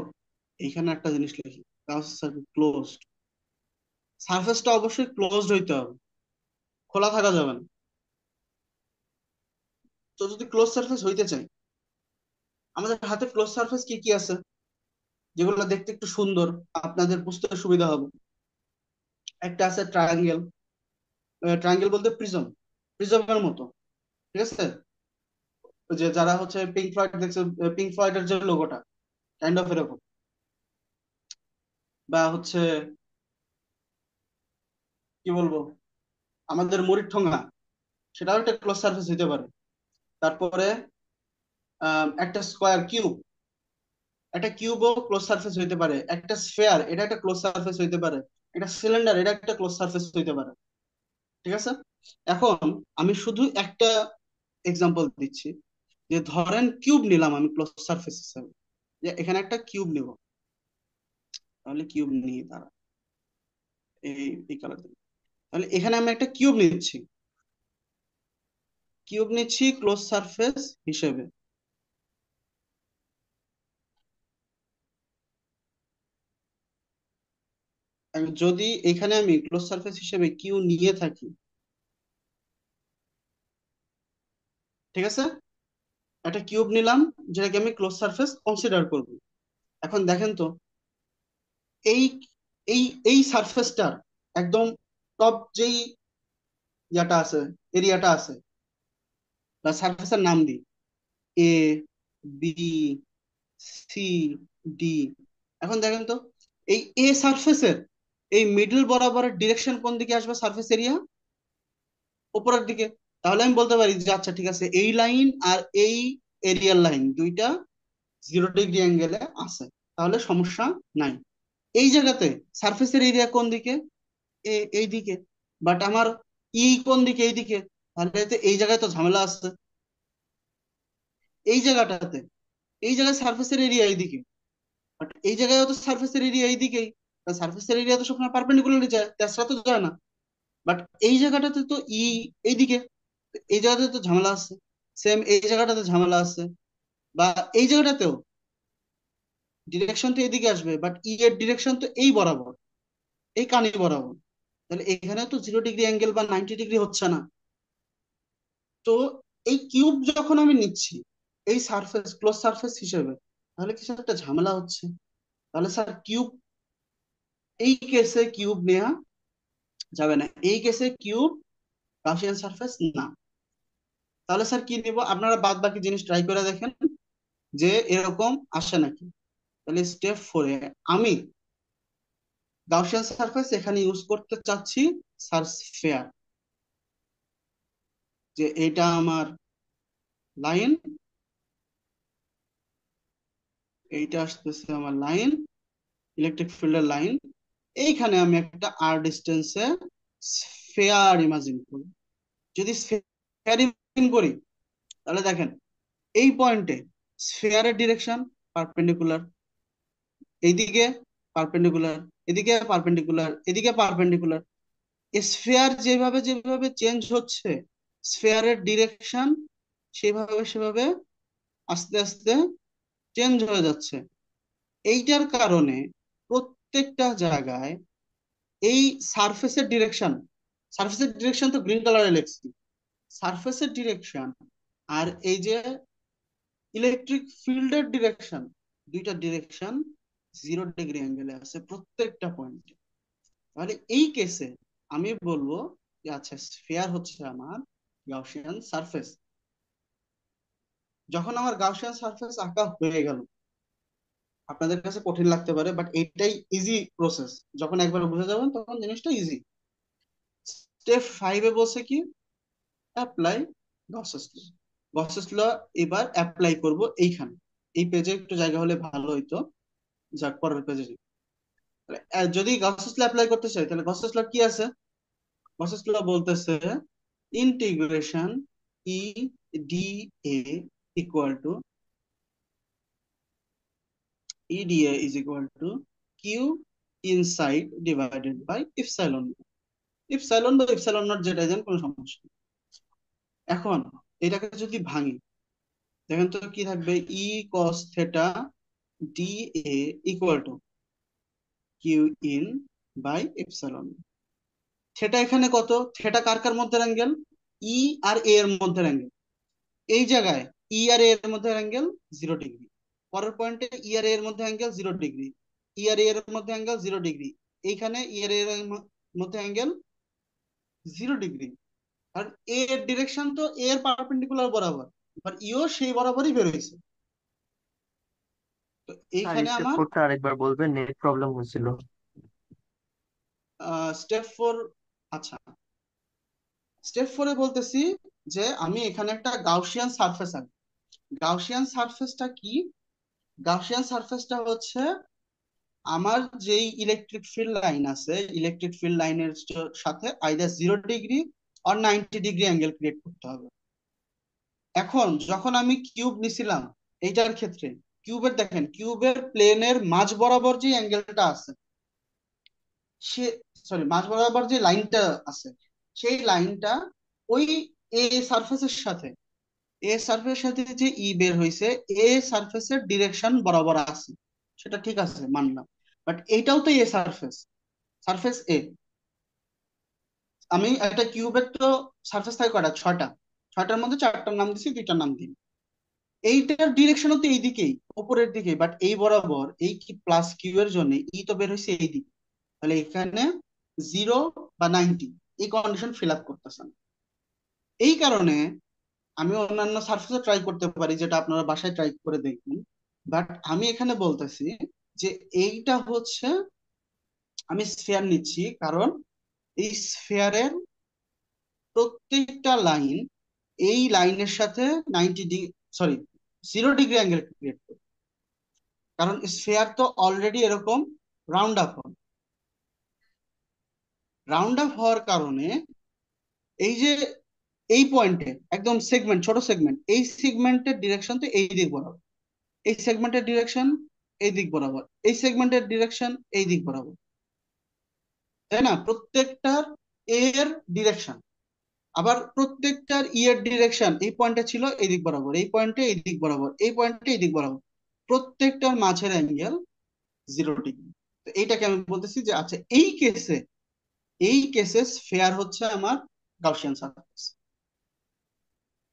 এইখানে একটা জিনিস লিখি, ক্লোজড। সারফেসটা অবশ্যই ক্লোজড হইতে হবে, খোলা থাকা যাবে না। তো যদি ক্লোজ সারফেস হইতে চাই, আমাদের হাতে ক্লোজ সারফেস কি কি আছে যেগুলো দেখতে একটু সুন্দর, আপনাদের বুঝতে সুবিধা হবে? একটা আছে ট্রায়াঙ্গেল। ট্রায়াঙ্গেল বলতে প্রিজম, প্রিজমের মতো, ঠিক আছে? ওই যে যারা হচ্ছে পিঙ্ক ফ্লয়েড দেখছে, পিঙ্ক ফ্লয়েডের যে লোগোটা কাইন্ড অফ এরকম। বা হচ্ছে কি বলবো, আমাদের মুড়ির ঠোঙা, সেটাও একটা ক্লোজ সারফেস হইতে পারে। তারপরে একটা স্কোয়ার কিউব, একটা কিউবও ক্লোজ সারফেস হইতে পারে। একটা স্ফেয়ার, এটা একটা ক্লোজ সারফেস হইতে পারে। একটা সিলিন্ডার, এটা একটা ক্লোজ সারফেস হইতে পারে। ঠিক আছে? এখন আমি শুধু একটা এক্সাম্পল দিচ্ছি, যে ধরেন কিউব নিলাম আমি ক্লোজ সারফেস হিসেবে, যে এখানে একটা কিউব নিব। তাহলে কিউব নিয়ে তারা এই কালার দিন। তাহলে এখানে আমি একটা কিউব নিচ্ছি, কিউব নিচ্ছি ক্লোজ সারফেস হিসেবে। আর যদি এখানে আমি ক্লোজ সারফেস হিসেবে কিউ নিয়ে থাকি, ঠিক আছে, একটা কিউব নিলাম যেটাকে আমি ক্লোজ সারফেস কনসিডার করব। এখন দেখেন তো, এই এই এই সারফেসটার একদম টপ যেই ইয়াটা আছে, এরিয়াটা আছে, বা সারফেসের নাম দিই এ, বি, সি, ডি। এখন দেখেন তো, এই এ সারফেসের এই মিডল বরাবরের ডিরেকশন কোন দিকে আসবে? সারফেস এরিয়া উপরের দিকে। তাহলে আমি বলতে পারি যে আচ্ছা ঠিক আছে, এই লাইন আর এই এরিয়ার লাইন দুইটা 0 ডিগ্রি অ্যাঙ্গেলে আছে, তাহলে সমস্যা নাই। এই জায়গাতে সারফেসের এরিয়া কোন দিকে? এই দিকে। বাট আমার কোন দিকে? এই দিকে। তাহলে এই জায়গায় তো ঝামেলা আছে। এই জায়গাটাতে, এই জায়গায় সারফেসের এরিয়া এইদিকে, বাট এই জায়গায় তো সারফেসের এরিয়া এইদিকেই। সারফেসের এরিয়া তো সবসময় পারপেন্ডিকুলারলি যায়, তেসরা তো যায় না। বাট এই জায়গাটাতে তো এইদিকে, এই জায়গাতে তো ঝামেলা আছে। সেম এই জায়গাটাতে ঝামেলা আছে। বা এই জায়গাটাতেও ডিরেকশন তো এদিকে আসবে, বাট এর ডিরেকশন তো এই বরাবর, এই কানি বরাবর। তাহলে এখানে তো 0 ডিগ্রি অ্যাঙ্গেল বা 90 ডিগ্রি হচ্ছে না। তো এই কিউব যখন আমি নিচ্ছি এই সারফেস ক্লোজ সারফেস হিসেবে, তাহলে কিছু একটা ঝামেলা হচ্ছে। তাহলে স্যার কিউব, এই কেসে কিউব নেওয়া যাবে না, এই কেসে কিউব গাউসিয়ান সারফেস না। তাহলে স্যার কি নিব? আপনারা বাদ বাকি জিনিস ট্রাই করে দেখেন যে এরকম আসে নাকি। তাহলে স্টেপ 4-এ আমি গাউসিয়ান সারফেস এখানে ইউজ করতে চাচ্ছি স্যার স্ফেয়ার। যে এটা আমার লাইন, এইটা আসতেছে আমার লাইন, ইলেকট্রিক ফিল্ডের লাইন। এইখানে আমি একটা আর ডিস্টেন্সে স্ফেয়ার ইমাজিন করি। যদি স্ফেয়ার ইমাজিন করি, তাহলে দেখেন এই পয়েন্টে স্ফেয়ারের ডিরেকশন পারপেন্ডিকুলার, এইদিকে পারপেন্ডিকুলার, এদিকে পারপেন্ডিকুলার, এদিকে পারপেন্ডিকুলার। স্ফেয়ার যেভাবে যেভাবে চেঞ্জ হচ্ছে, স্ফেয়ারের ডিরেকশন সেভাবে সেভাবে আস্তে আস্তে চেঞ্জ হয়ে যাচ্ছে। এইটার কারণে প্রত্যেকটা জায়গায় এই সারফেসের ডিরেকশন, সারফেসের ডিরেকশন তো গ্রিন কালারে লিখছি, সারফেসের ডিরেকশন আর এই যে ইলেকট্রিক ফিল্ডের ডিরেকশন, দুইটা ডিরেকশন 0 ডিগ্রি অ্যাঙ্গেলে আছে প্রত্যেকটা পয়েন্টে। তাহলে এই কেসে আমি বলবো যে আচ্ছা স্ফিয়ার হচ্ছে আমার গাউসিয়ান সারফেস। যখন আমার গাউসিয়ান সারফেস আঁকা হয়ে গেল, আপনাদের কাছে কঠিন লাগতে পারে বাট এইটাই ইজি প্রসেস। যখন একবার বুঝে যাবেন তখন জিনিসটা ইজি। স্টেপ 5-এ বলছে কি? Apply Gauss's law. গসেস ল এবার অ্যাপ্লাই করব এইখানে। এই পেজে একটু জায়গা হলে ভালো হইতো। যাক, পরের পেজে যাই। তাহলে, যদি গসেস ল অ্যাপ্লাই করতে চাই, তাহলে গসেস ল কি আছে? গসেস ল বলতেছে integration E D A equal to EDA is equal to Q inside divided by epsilon. Epsilon বা ইপসাইলন নট যেটা, যেন কোনো সমস্যা নেই। এখন এটাকে যদি ভাঙি, দেখেন তো কি থাকবে, E cos theta D A equal to Q in by epsilon. Theta এখানে কত? থেটা কার কার মধ্যে অ্যাঙ্গেল? ই আর এ এর মধ্যে অ্যাঙ্গেল। এই জায়গায় ই আর এ এর মধ্যে অ্যাঙ্গেল 0 ডিগ্রি। পরের পয়েন্টে ই আর এ এর মধ্যে অ্যাঙ্গেল 0 ডিগ্রি, ই আর এ এর মধ্যে অ্যাঙ্গেল 0 ডিগ্রি। এইখানে ই আর এ এর মধ্যে অ্যাঙ্গেল 0 ডিগ্রি। আর এ এর ডিরেকশন তো এ এর পারপেন্ডিকুলার বরাবর, এবার ইও সেই বরাবরই বেরোইছে। তো স্যার এইখানে স্টেপ আমার ফোরটা আরেকবার বলবেন, নেট প্রবলেম হয়েছিল। স্টেপ 4, আচ্ছা স্টেপ 4-এ বলতেছি যে আমি এখানে একটা গাউসিয়ান সারফেস আঁকবো। গাউসিয়ান সারফেসটা কি? গাউসিয়ান সারফেসটা হচ্ছে আমার যেই ইলেকট্রিক ফিল্ড লাইন আছে, ইলেকট্রিক ফিল্ড লাইনের সাথে আইদার 0 ডিগ্রি আর 90 ডিগ্রি অ্যাঙ্গেল ক্রিয়েট করতে হবে। এখন যখন আমি কিউব নিছিলাম, এইটার ক্ষেত্রে কিউবের দেখেন, কিউবের প্লেনের মাঝ বরাবর যে অ্যাঙ্গেলটা আছে, সে সরি মাঝ বরাবর যে লাইনটা আছে, সেই লাইনটা ওই এ সারফেসের সাথে, এ সারফেসের সাথে যে ই বের হইছে, এ সারফেসের ডিরেকশন বরাবর আছে, সেটা ঠিক আছে মানলাম। বাট এইটাও তো এ সারফেস, সারফেস এ। আমি একটা কিউবের তো সারফেস থাকে কয়টা? 6টা। 6টার মধ্যে 4টার নাম দিছি, 2টার নাম দিই। এইটার ডিরেকশনও তো এইদিকেই, উপরের দিকে, বাট এই বরাবর এই কি প্লাস কিউ এর জন্য ই তো বের হয়েছে এই দিকে। তাহলে এখানে 0 বা 90 এই কন্ডিশন ফিল আপ করতেছে না। এই কারণে আমি অন্যান্য সার্ফেসও ট্রাই করতে পারি, যেটা আপনারা বাসায় ট্রাই করে দেখবেন। বাট আমি এখানে বলতেছি যে এইটা হচ্ছে, আমি স্ফিয়ার নিচ্ছি কারণ এই স্ফিয়ারের প্রত্যেকটা লাইন এই লাইনের সাথে 90 degree, sorry 0 degree angle create করে। কারণ স্ফিয়ার তো অলরেডি এরকম রাউন্ড আপ হয়। রাউন্ড আপ হওয়ার কারণে এই যে এই পয়েন্টে একদম সেগমেন্ট, ছোট সেগমেন্ট, এই সেগমেন্টের ডিরেকশন তো এই দিক বরাবর, এই সেগমেন্টের ডিরেকশন এই দিক বরাবর, এই সেগমেন্টের ডিরেকশন এই দিক বরাবর, তাই না? প্রত্যেকটার এর ডিরেকশন, আবার প্রত্যেকটার ই এর ডিরেকশন এই পয়েন্টে ছিল এই দিক বরাবর, এই পয়েন্টে এই দিক বরাবর, এই পয়েন্টে এই দিক বরাবর, প্রত্যেকটার মাঝের অ্যাঙ্গেল 0 ডিগ্রি। তো এইটাকে আমি বলতেছি যে আচ্ছা এই কেসে স্ফিয়ার হচ্ছে আমার Gaussian surface.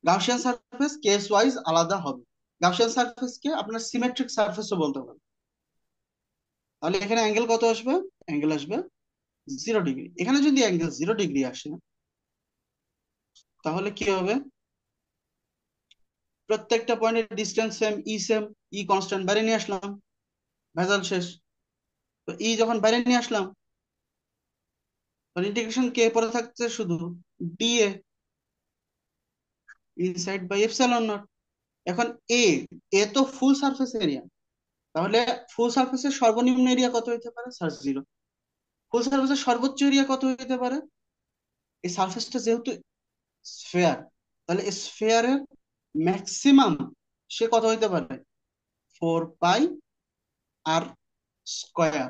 Gaussian surface case wise আলাদা হবে। গাউসিয়ান সারফেস কে আপনার সিমেট্রিক সারফেসও বলতে পারেন। তাহলে এখানে অ্যাঙ্গেল কত আসবে? অ্যাঙ্গেল আসবে 0 ডিগ্রি। এখানে যদি অ্যাঙ্গেল 0 ডিগ্রি আসে, তাহলে কি হবে? প্রত্যেকটা পয়েন্টের ডিস্টেন্স সেম, ই সেম, ই কনস্ট্যান্ট বাইরে নিয়ে আসলাম, ভেজাল শেষ। তো ই যখন বাইরে নিয়ে আসলাম, তখন ইন্টিগ্রেশন কে পরে থাকছে শুধু DA inside by epsilon naught. এখন এ এ তো ফুল সারফেস এরিয়া, তাহলে ফুল সারফেসের সর্বনিম্ন এরিয়া কত হইতে পারে? স্যার 0। ফুল সারফেসের সর্বোচ্চ এরিয়া কত হইতে পারে? এই সারফেসটা যেহেতু স্ফেয়ার, তাহলে স্ফেয়ারের ম্যাক্সিমাম সে কত হইতে পারে? 4 পাই আর স্কোয়ার।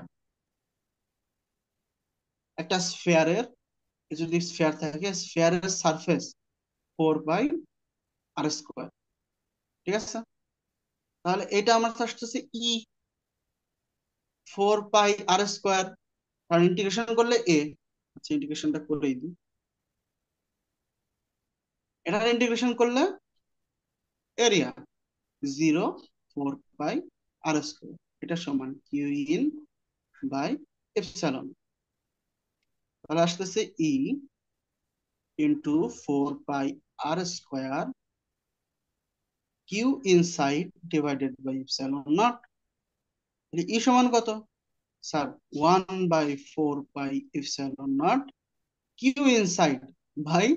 একটা স্ফেয়ারের, যদি স্ফেয়ার থাকে, স্ফেয়ারের সারফেস 4 পাই আর স্কোয়ার, ঠিক আছে? তাহলে এটা আমার আসতেছে ই 4 পাই আর স্কোয়ার, কারণ ইন্টিগ্রেশন করলে এ, আচ্ছা ইন্টিগ্রেশনটা করেই দিই। এটা ইন্টিগ্রেশন করলে এরিয়া 0 4 পাই আর স্কোয়ার, এটা সমান কিউ ইন বাই এপসাইলন। তাহলে আসতেছে E into 4 pi R square Q inside divided by epsilon not. E সমান কত? Sir 1/4 pi epsilon naught Q inside by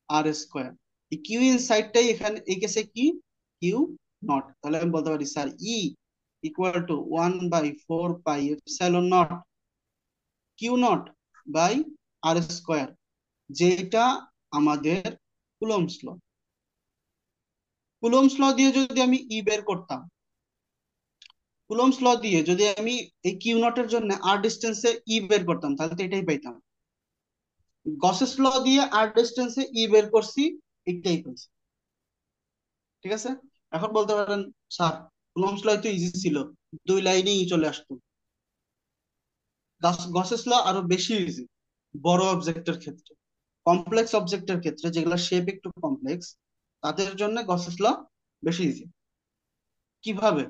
R square. এই কিউ ইনসাইডটাই এখানে এই কেসে কি? Q naught. তাহলে আমি বলতে পারি sir E equal to 1/4 pi epsilon naught Q naught by R square, যেটা আমাদের কুলম্বস ল। কুলম্বস ল দিয়ে যদি আমি ই বের করতাম, কুলম্বস ল দিয়ে যদি আমি এই কিউ নটের জন্য আর ডিস্টেন্সে ই বের করতাম, তাহলে তো এটাই পাইতাম। গসেস ল দিয়ে আর ডিস্টেন্সে ই বের করছি, এটাই পাইছি, ঠিক আছে? এখন বলতে পারেন, স্যার কুলম্বস ল তো ইজি ছিল, 2 লাইনেই চলে আসতো। গসেস ল আরো বেশি ইজি বড় অবজেক্টের ক্ষেত্রে। কমপ্লেক্স অবজেক্টের ক্ষেত্রে, যেগুলো শেপ একটু কমপ্লেক্স, তাদের জন্য গসেস ল বেশি ইজি। কিভাবে?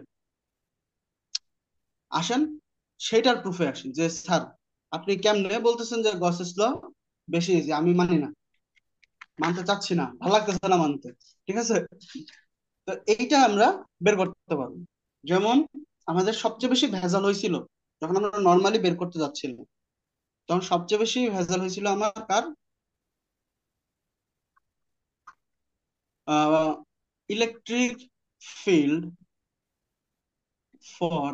আসেন সেটার প্রুফে আসি যে স্যার আপনি কেমনে বলতেছেন যে গসেস ল বেশি ইজি, আমি মানি না, মানতে চাচ্ছি না, ভালো লাগতেছে না মানতে। ঠিক আছে, তো এইটা আমরা বের করতে পারবো। যেমন আমাদের সবচেয়ে বেশি ভেজাল হয়েছিল যখন আমরা নর্মালি বের করতে যাচ্ছিলাম, তখন সবচেয়ে বেশি ভেজাল হয়েছিল আমার কার? Electric field for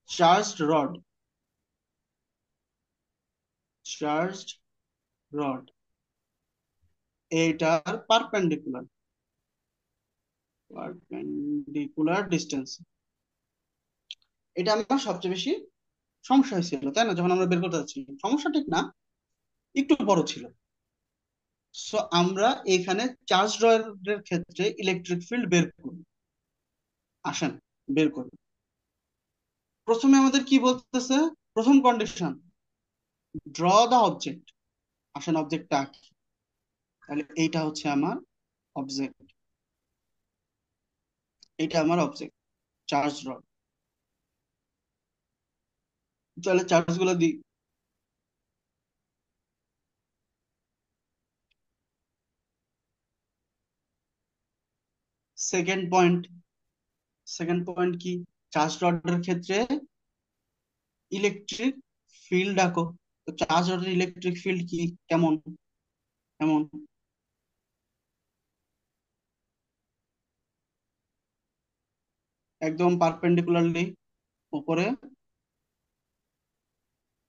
charged rod, charged rod এইটার পারপেন্ডিকুলার, পারপেন্ডিকুলার ডিস্টেন্স। এটা আমার সবচেয়ে বেশি সমস্যা হয়েছিল, তাই না? যখন আমরা বের করতে যাচ্ছিলাম, সমস্যা ঠিক না, একটু বড় ছিল। সো আমরা এখানে চার্জ ড্রয়ের ক্ষেত্রে ইলেকট্রিক ফিল্ড বের করি। আসেন বের করি। প্রথমে আমাদের কি বলতেছে? প্রথম কন্ডিশন, ড্র দা অবজেক্ট। আসেন অবজেক্টটা আঁকি। তাহলে এইটা হচ্ছে আমার অবজেক্ট, এটা আমার অবজেক্ট, চার্জ রড। তাহলে চার্জ গুলো দিই। সেকেন্ড পয়েন্ট, সেকেন্ড পয়েন্ট কি? চার্জ রডের ক্ষেত্রে ইলেকট্রিক ফিল্ড আঁকো। তো চার্জ রডের ইলেকট্রিক ফিল্ড কি? কেমন? কেমন? একদম পারপেন্ডিকুলারলি উপরে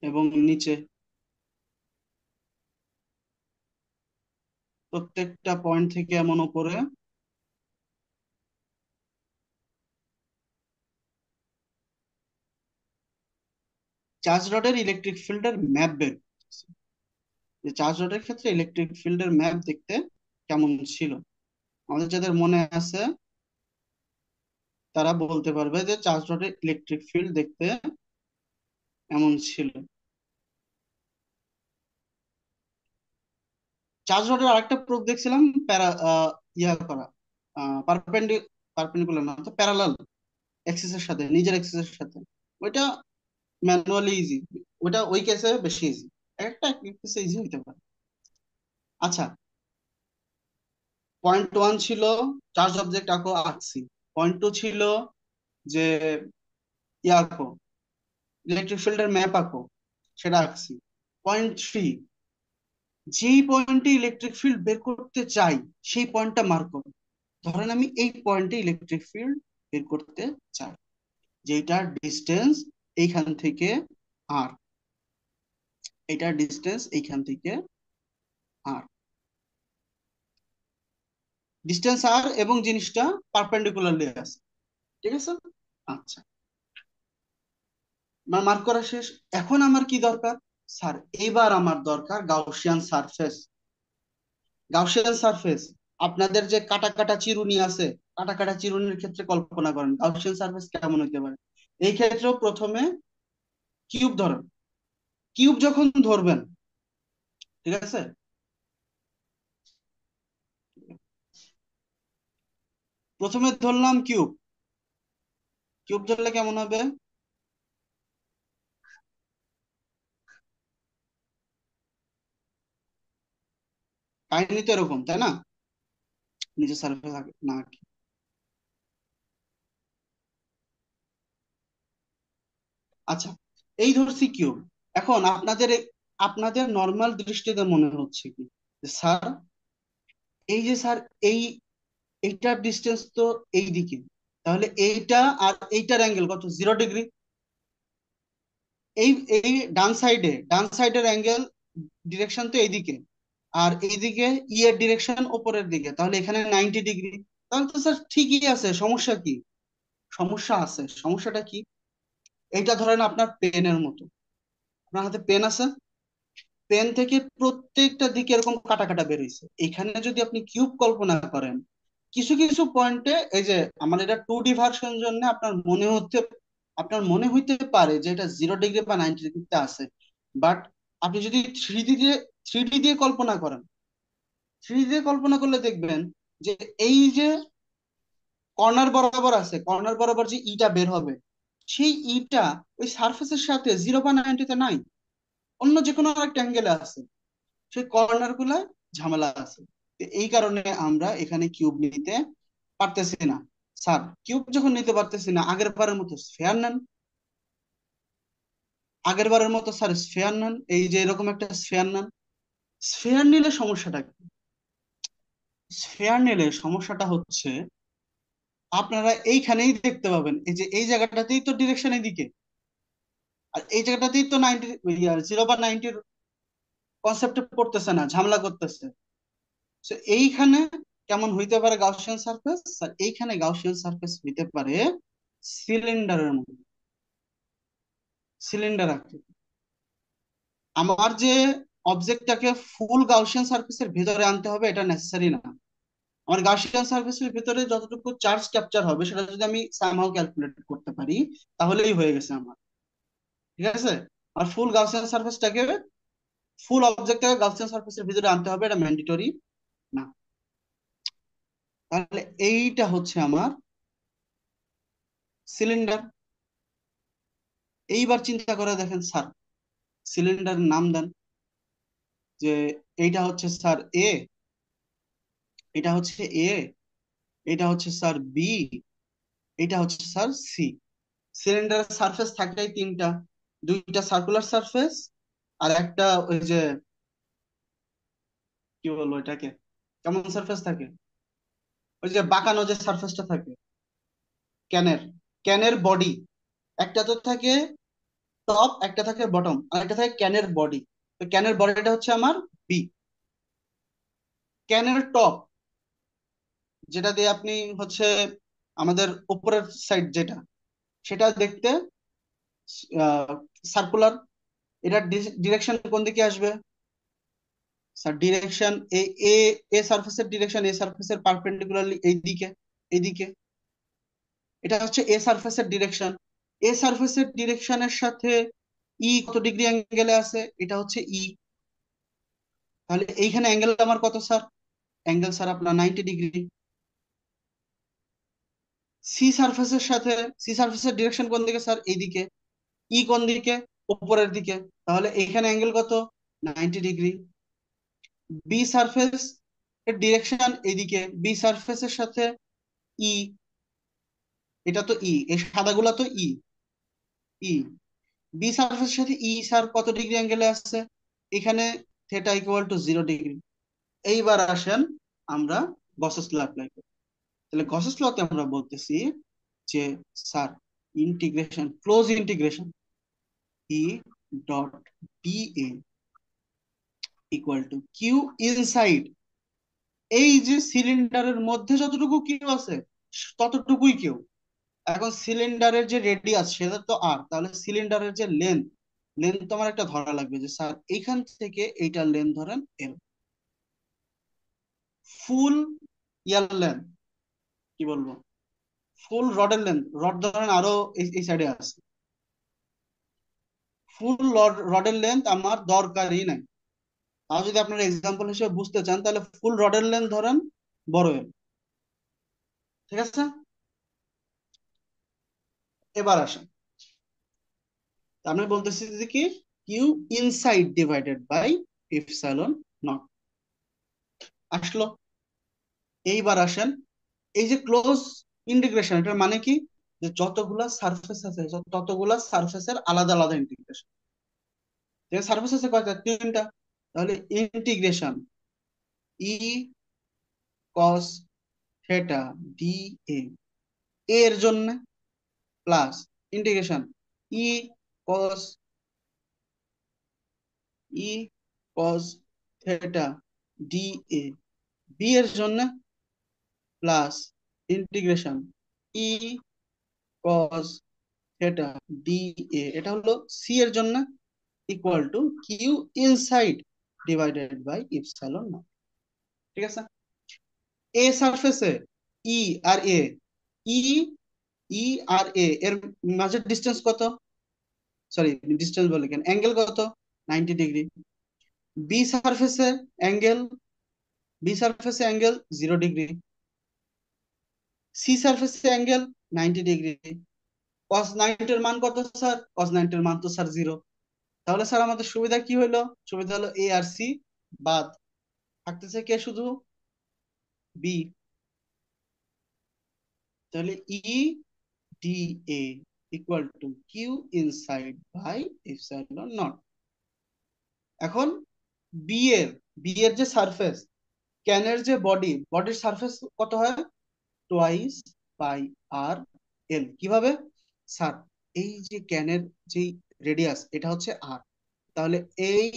এবং নিচে, প্রত্যেকটা পয়েন্ট থেকে এমন উপরে। চার্জ রডের ইলেকট্রিক ফিল্ডের ম্যাপ বের করতেছি, যে চার্জ রডের ক্ষেত্রে ইলেকট্রিক ফিল্ডের ম্যাপ দেখতে কেমন ছিল। আমাদের যাদের মনে আছে তারা বলতে পারবে যে চার্জ রডের ইলেকট্রিক ফিল্ড দেখতে এমন ছিল। চার্জ রডের আরেকটা প্রুফ দেখছিলাম, প্যারা ইয়া করা, পারপেন্ডি পারপেন্ডিকুলার না তো প্যারালাল এক্সিসের সাথে, নিজের এক্সিসের সাথে। ওইটা ম্যানুয়ালি ইজি, ওইটা ওই কেসে বেশি ইজি, একটা এক কেসে ইজি হইতে পারে। আচ্ছা, পয়েন্ট ওয়ান ছিল চার্জ অবজেক্ট আঁকো, আঁকছি। পয়েন্ট টু ছিল যে ইয়া আঁকো, ইলেকট্রিক ফিল্ডের ম্যাপ আঁকো, সেটা আঁকছি। পয়েন্ট থ্রি, যেই পয়েন্টে ইলেকট্রিক ফিল্ড বের করতে চাই সেই পয়েন্টটা মার্ক করো। ধরেন আমি এই পয়েন্টে ইলেকট্রিক ফিল্ড বের করতে চাই, যেটার ডিস্টেন্স এইখান থেকে আর, এটার ডিস্টেন্স এইখান থেকে আর, ডিস্টেন্স আর এবং জিনিসটা পারপেন্ডিকুলারলি আছে। ঠিক আছে, আচ্ছা, মার্ক করা শেষ। এখন আমার কি দরকার? স্যার এবার আমার দরকার গাউসিয়ান সারফেস। গাউসিয়ান সারফেস, আপনাদের যে কাটা কাটা চিরুনি আছে, কাটা কাটা চিরুনির ক্ষেত্রে কল্পনা করেন গাউসিয়ান সারফেস কেমন হতে পারে। এই ক্ষেত্রেও প্রথমে কিউব ধরেন। কিউব যখন ধরবেন, ঠিক আছে, প্রথমে ধরলাম কিউব। কিউব ধরলে কেমন হবে? কাহিনী তো এরকম, তাই না? নিচে সারফেস না আঁকি। আচ্ছা, এই ধরছি কিউব। এখন আপনাদের আপনাদের নর্মাল দৃষ্টিতে মনে হচ্ছে কি যে স্যার, এই যে স্যার এই এইটার ডিস্টেন্স তো এই দিকে, তাহলে এইটা আর এইটার অ্যাঙ্গেল কত? 0 ডিগ্রি। এই এই ডান সাইডের অ্যাঙ্গেল ডিরেকশন তো এইদিকে, আর এইদিকে ই এর ডিরেকশন উপরের দিকে, তাহলে এখানে 90 ডিগ্রি। তাহলে তো স্যার ঠিকই আছে, সমস্যা কি? সমস্যা আছে, সমস্যাটা কি? এইটা ধরেন আপনার পেনের মতো, আপনার হাতে পেন আছে, পেন থেকে প্রত্যেকটা দিকে এরকম কাটা কাটা বের হইছে। এখানে যদি আপনি কিউব কল্পনা করেন, কিছু কিছু পয়েন্টে, এই যে আমার এটা 2D ভার্সন জন্য আপনার মনে হইতে পারে যে এটা 0 ডিগ্রি বা 90 ডিগ্রিতে আছে। বাট আপনি যদি থ্রি ডি দিয়ে কল্পনা করেন, থ্রি দিয়ে কল্পনা করলে দেখবেন যে এই যে কর্নার বরাবর আছে, কর্নার বরাবর যে ইটা বের হবে, সেই ইটা ওই সারফেসের সাথে 0 বা 90-তে নাই, অন্য যে কোনো একটা অ্যাঙ্গেলে আছে। সেই কর্নার গুলায় ঝামেলা আছে। তো এই কারণে আমরা এখানে কিউব নিতে পারতেছি না। স্যার, কিউব যখন নিতে পারতেছি না, আগের বারের মতো স্ফেয়ার নেন। আগের বারের মতো স্যার স্ফেয়ার নেন, এই যে এরকম একটা স্ফেয়ার নেন। স্ফেয়ার নিলে সমস্যাটা কি? স্ফেয়ার নিলে সমস্যাটা হচ্ছে আপনারা এইখানেই দেখতে পাবেন, এই যে এই জায়গাটাতেই তো ডিরেকশন এদিকে, আর এই জায়গাটাতেই তো 0 বা 90 কনসেপ্টে পড়তেছে না, ঝামেলা করতেছে। তো এইখানে কেমন হইতে পারে গাউসিয়ান সারফেস? আর এইখানে গাউসিয়ান সারফেস হইতে পারে সিলিন্ডারের মতো, সিলিন্ডার আকৃতি। আমার যে অবজেক্টটাকে ফুল গাউসিয়ান সারফেসের ভিতরে আনতে হবে এটা নেসেসারি না। আমার গাউসিয়ান সারফেসের ভিতরে যতটুকু চার্জ ক্যাপচার হবে সেটা যদি আমি সামহাউ ক্যালকুলেট করতে পারি, তাহলেই হয়ে গেছে আমার। ঠিক আছে? আর ফুল অবজেক্টটাকে গাউসিয়ান সারফেসের ভিতরে আনতে হবে, এটা ম্যান্ডেটরি না। তাহলে এইটা হচ্ছে আমার সিলিন্ডার। এইবার চিন্তা করে দেখেন স্যার, সিলিন্ডার নাম দেন। যে এইটা হচ্ছে স্যার এ, এটা হচ্ছে এ, এটা হচ্ছে স্যার বি, এটা হচ্ছে স্যার সি। সিলিন্ডারের সারফেস থাকলেই তিনটা, দুইটা সার্কুলার সারফেস, আর একটা ওই যে কি বলবো এটাকে, কেমন সারফেস থাকে, ওই যে বাঁকানো যে সারফেসটা থাকে ক্যানের, ক্যানের বডি। একটা তো থাকে টপ, একটা থাকে বটম, আর একটা থাকে ক্যানের বডি। তো ক্যানের বডিটা হচ্ছে আমার বি। ক্যানের টপ, যেটা দিয়ে আপনি হচ্ছে আমাদের উপরের সাইড যেটা, সেটা দেখতে সার্কুলার। এটার ডিরেকশন কোন দিকে আসবে? স্যার ডিরেকশন এ এ এ সারফেসের ডিরেকশন এ সারফেসের পারপেন্ডিকুলারলি এইদিকে, এইদিকে। এটা হচ্ছে এ সারফেসের ডিরেকশন। এ সারফেসের ডিরেকশনের সাথে ই কত ডিগ্রি অ্যাঙ্গেলে আছে? এটা হচ্ছে ই। তাহলে এইখানে অ্যাঙ্গেল আমার কত স্যার? অ্যাঙ্গেল স্যার আপনার 90 ডিগ্রি। সি সারফেসের সাথে, সি সারফেসের ডিরেকশন কোন দিকে স্যার? এইদিকে। ই কোন দিকে? উপরের দিকে। তাহলে এইখানে অ্যাঙ্গেল কত? 90 ডিগ্রি। বি সারফেস এর ডিরেকশন এইদিকে, বি সারফেসের সাথে ই, এটা তো ই, এই সাদাগুলা তো ই, ই। বি সারফেসের সাথে ই স্যার কত ডিগ্রি অ্যাঙ্গেলে আসছে? এখানে থেটা ইকুয়াল টু 0 ডিগ্রি। এইবার আসেন আমরা গসেস ল অ্যাপ্লাই করি। তাহলে গসেস লতে আমরা বলতেছি যে sir integration, close integration E dot D A equal to Q inside, এই যে সিলিন্ডারের মধ্যে যতটুকু কিউ আছে ততটুকুই কিউ। এখন সিলিন্ডারের যে রেডিয়াস সেটা তো আর, তাহলে সিলিন্ডারের যে লেন্থ, লেন্থ তো আমার একটা ধরা লাগবে যে স্যার এইখান থেকে এইটার লেন্থ ধরেন এল। ফুল ইয়ার লেন্থ, কি বলবো, ফুল রডের লেন্থ, রড ধরেন আরো এই সাইডে আছে, ফুল রডের লেন্থ আমার দরকারই নাই। তাও যদি আপনারা এক্সাম্পল হিসেবে বুঝতে চান, তাহলে ফুল রডের লেন্থ ধরেন বড় এল। ঠিক আছে? এবার আসেন, আমি বলতেছি যে কি, Q inside divided by epsilon naught আসলো। এইবার আসেন, এই যে ক্লোজ ইন্টিগ্রেশন, এটার মানে কি? যে যতগুলা সারফেস আছে ততগুলা সারফেসের আলাদা আলাদা ইন্টিগ্রেশন। সারফেস আছে কয়টা? তিনটা। তাহলে integration E cos theta D A এর জন্য, plus integration E cos, E cos theta D A B এর জন্য, plus integration E cos theta D A, এটা হলো সি এর জন্য, equal to Q inside divided by epsilon naught. ঠিক আছে, এ সারফেসে ই আর এ, ই ই আর এ এর মাঝের ডিস্টেন্স কত, সরি ডিস্টেন্স বলে কেন, অ্যাঙ্গেল কত, 90 ডিগ্রি। বি সারফেসে অ্যাঙ্গেল, বি সারফেসে অ্যাঙ্গেল 0 ডিগ্রি। সি সারফেসে অ্যাঙ্গেল 90 ডিগ্রি। কস 90 এর মান কত স্যার, কস 90 এর মান তো স্যার 0। তাহলে স্যার আমাদের সুবিধা কি হলো, সুবিধা হলো এ আর সি বাদ, থাকতেছে কে শুধু, বি। তাহলে E D A equal to Q inside by epsilon naught. এখন বি এর, বি এর যে সারফেস, ক্যানের যে বডি, বডির সারফেস কত হয়, টোয়াইস পাই আর এল। কিভাবে স্যার, এই যে ক্যানের যে রেডিয়াস এটা হচ্ছে আর, তাহলে এই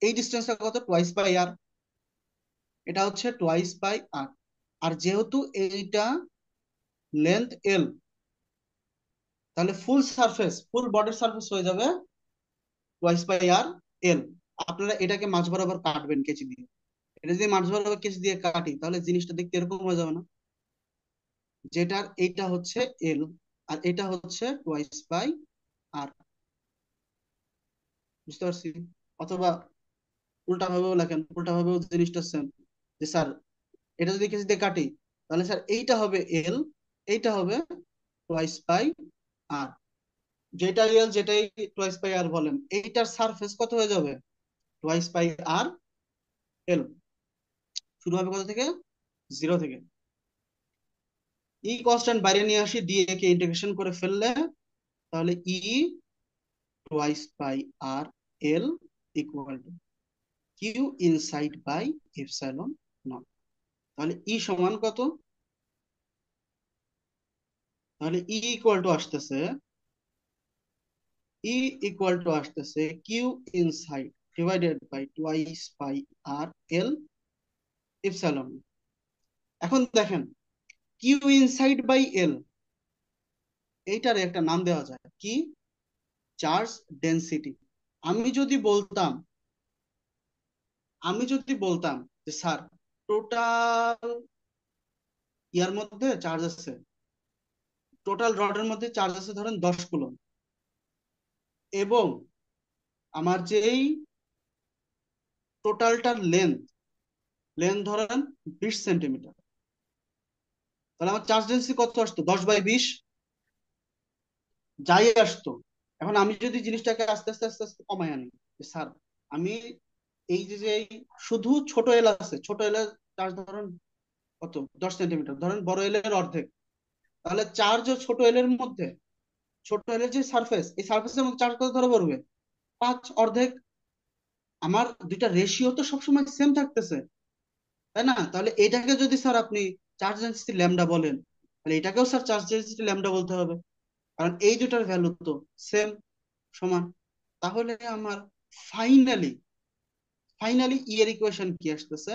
এই ডিস্টেন্সটা কত, টোয়াইস পাই আর, এটা হচ্ছে টোয়াইস পাই আর। আর যেহেতু এইটা লেন্থ এল, তাহলে ফুল সারফেস, ফুল বডির সারফেস হয়ে যাবে টোয়াইস পাই আর এল। আপনারা এটাকে মাঝ বরাবর কাটবেন কেচি দিয়ে। এটা যদি মাঝ বরাবর কেচি দিয়ে কাটি তাহলে জিনিসটা দেখতে এরকম হয়ে যাবে না, যেটার এইটা হচ্ছে এল আর এটা হচ্ছে টোয়াইস পাই আর। বুঝতে পারছি? অথবা উল্টা ভাবেও লেখেন, উল্টা ভাবেও জিনিসটা সেম, যে স্যার এটা যদি কেচি দিয়ে কাটি তাহলে স্যার এইটা হবে এল, এইটা হবে টোয়াইস পাই আর। যেটা এল যেটাই টোয়াইস পাই আর বলেন, এইটার সারফেস কত হয়ে যাবে, টোয়াইস পাই আর এল। শুরু হবে কত থেকে, 0 থেকে। ই কনস্ট্যান্ট বাইরে নিয়ে আসি, দিয়ে কে ইন্টিগ্রেশন করে ফেললে তাহলে E twice pi R L equal to Q inside by epsilon not. তাহলে ই সমান কত, তাহলে ই ইকুয়াল টু আসতেছে, ই ইকুয়াল টু আসতেছে Q inside divided by twice pi R L epsilon. এখন দেখেন, কিউ ইনসাইড বাই এল, এইটার একটা নাম দেওয়া যায় কি, চার্জ ডেনসিটি। আমি যদি বলতাম, আমি যদি বলতাম যে স্যার টোটাল ইয়ার মধ্যে চার্জ আছে, টোটাল রডের মধ্যে চার্জ আছে ধরেন 10 কুলম, এবং আমার যেই টোটালটার লেন্থ, লেন্থ ধরেন 20 সেন্টিমিটার, তাহলে আমার চার্জ ডেন্সিটি কত আসতো, 10/20 যাই আসতো। এখন আমি যদি জিনিসটাকে আস্তে আস্তে আস্তে আস্তে কমাই আনি, যে স্যার আমি এই যে যে শুধু ছোট এল আছে, ছোট এল এর চার্জ ধরেন কত, 10 সেন্টিমিটার, ধরেন বড় এল এর অর্ধেক, তাহলে চার্জ ও ছোট এল এর মধ্যে, ছোট এল এর যে সারফেস, এই সারফেসের মধ্যে চার্জ কত ধরে পড়বে, 5, অর্ধেক। আমার দুইটা রেশিও তো সবসময় সেম থাকতেছে, তাই না? তাহলে এটাকে যদি স্যার আপনি চার্জ ডেনসিটি ল্যামডা বলেন, তাহলে এটাকেও স্যার চার্জ ডেনসিটি ল্যামডা বলতে হবে, কারণ এই দুটার ভ্যালু তো সেম, সমান। তাহলে আমার ফাইনালি, ফাইনালি ই এর ইকুয়েশন কি আসতেছে,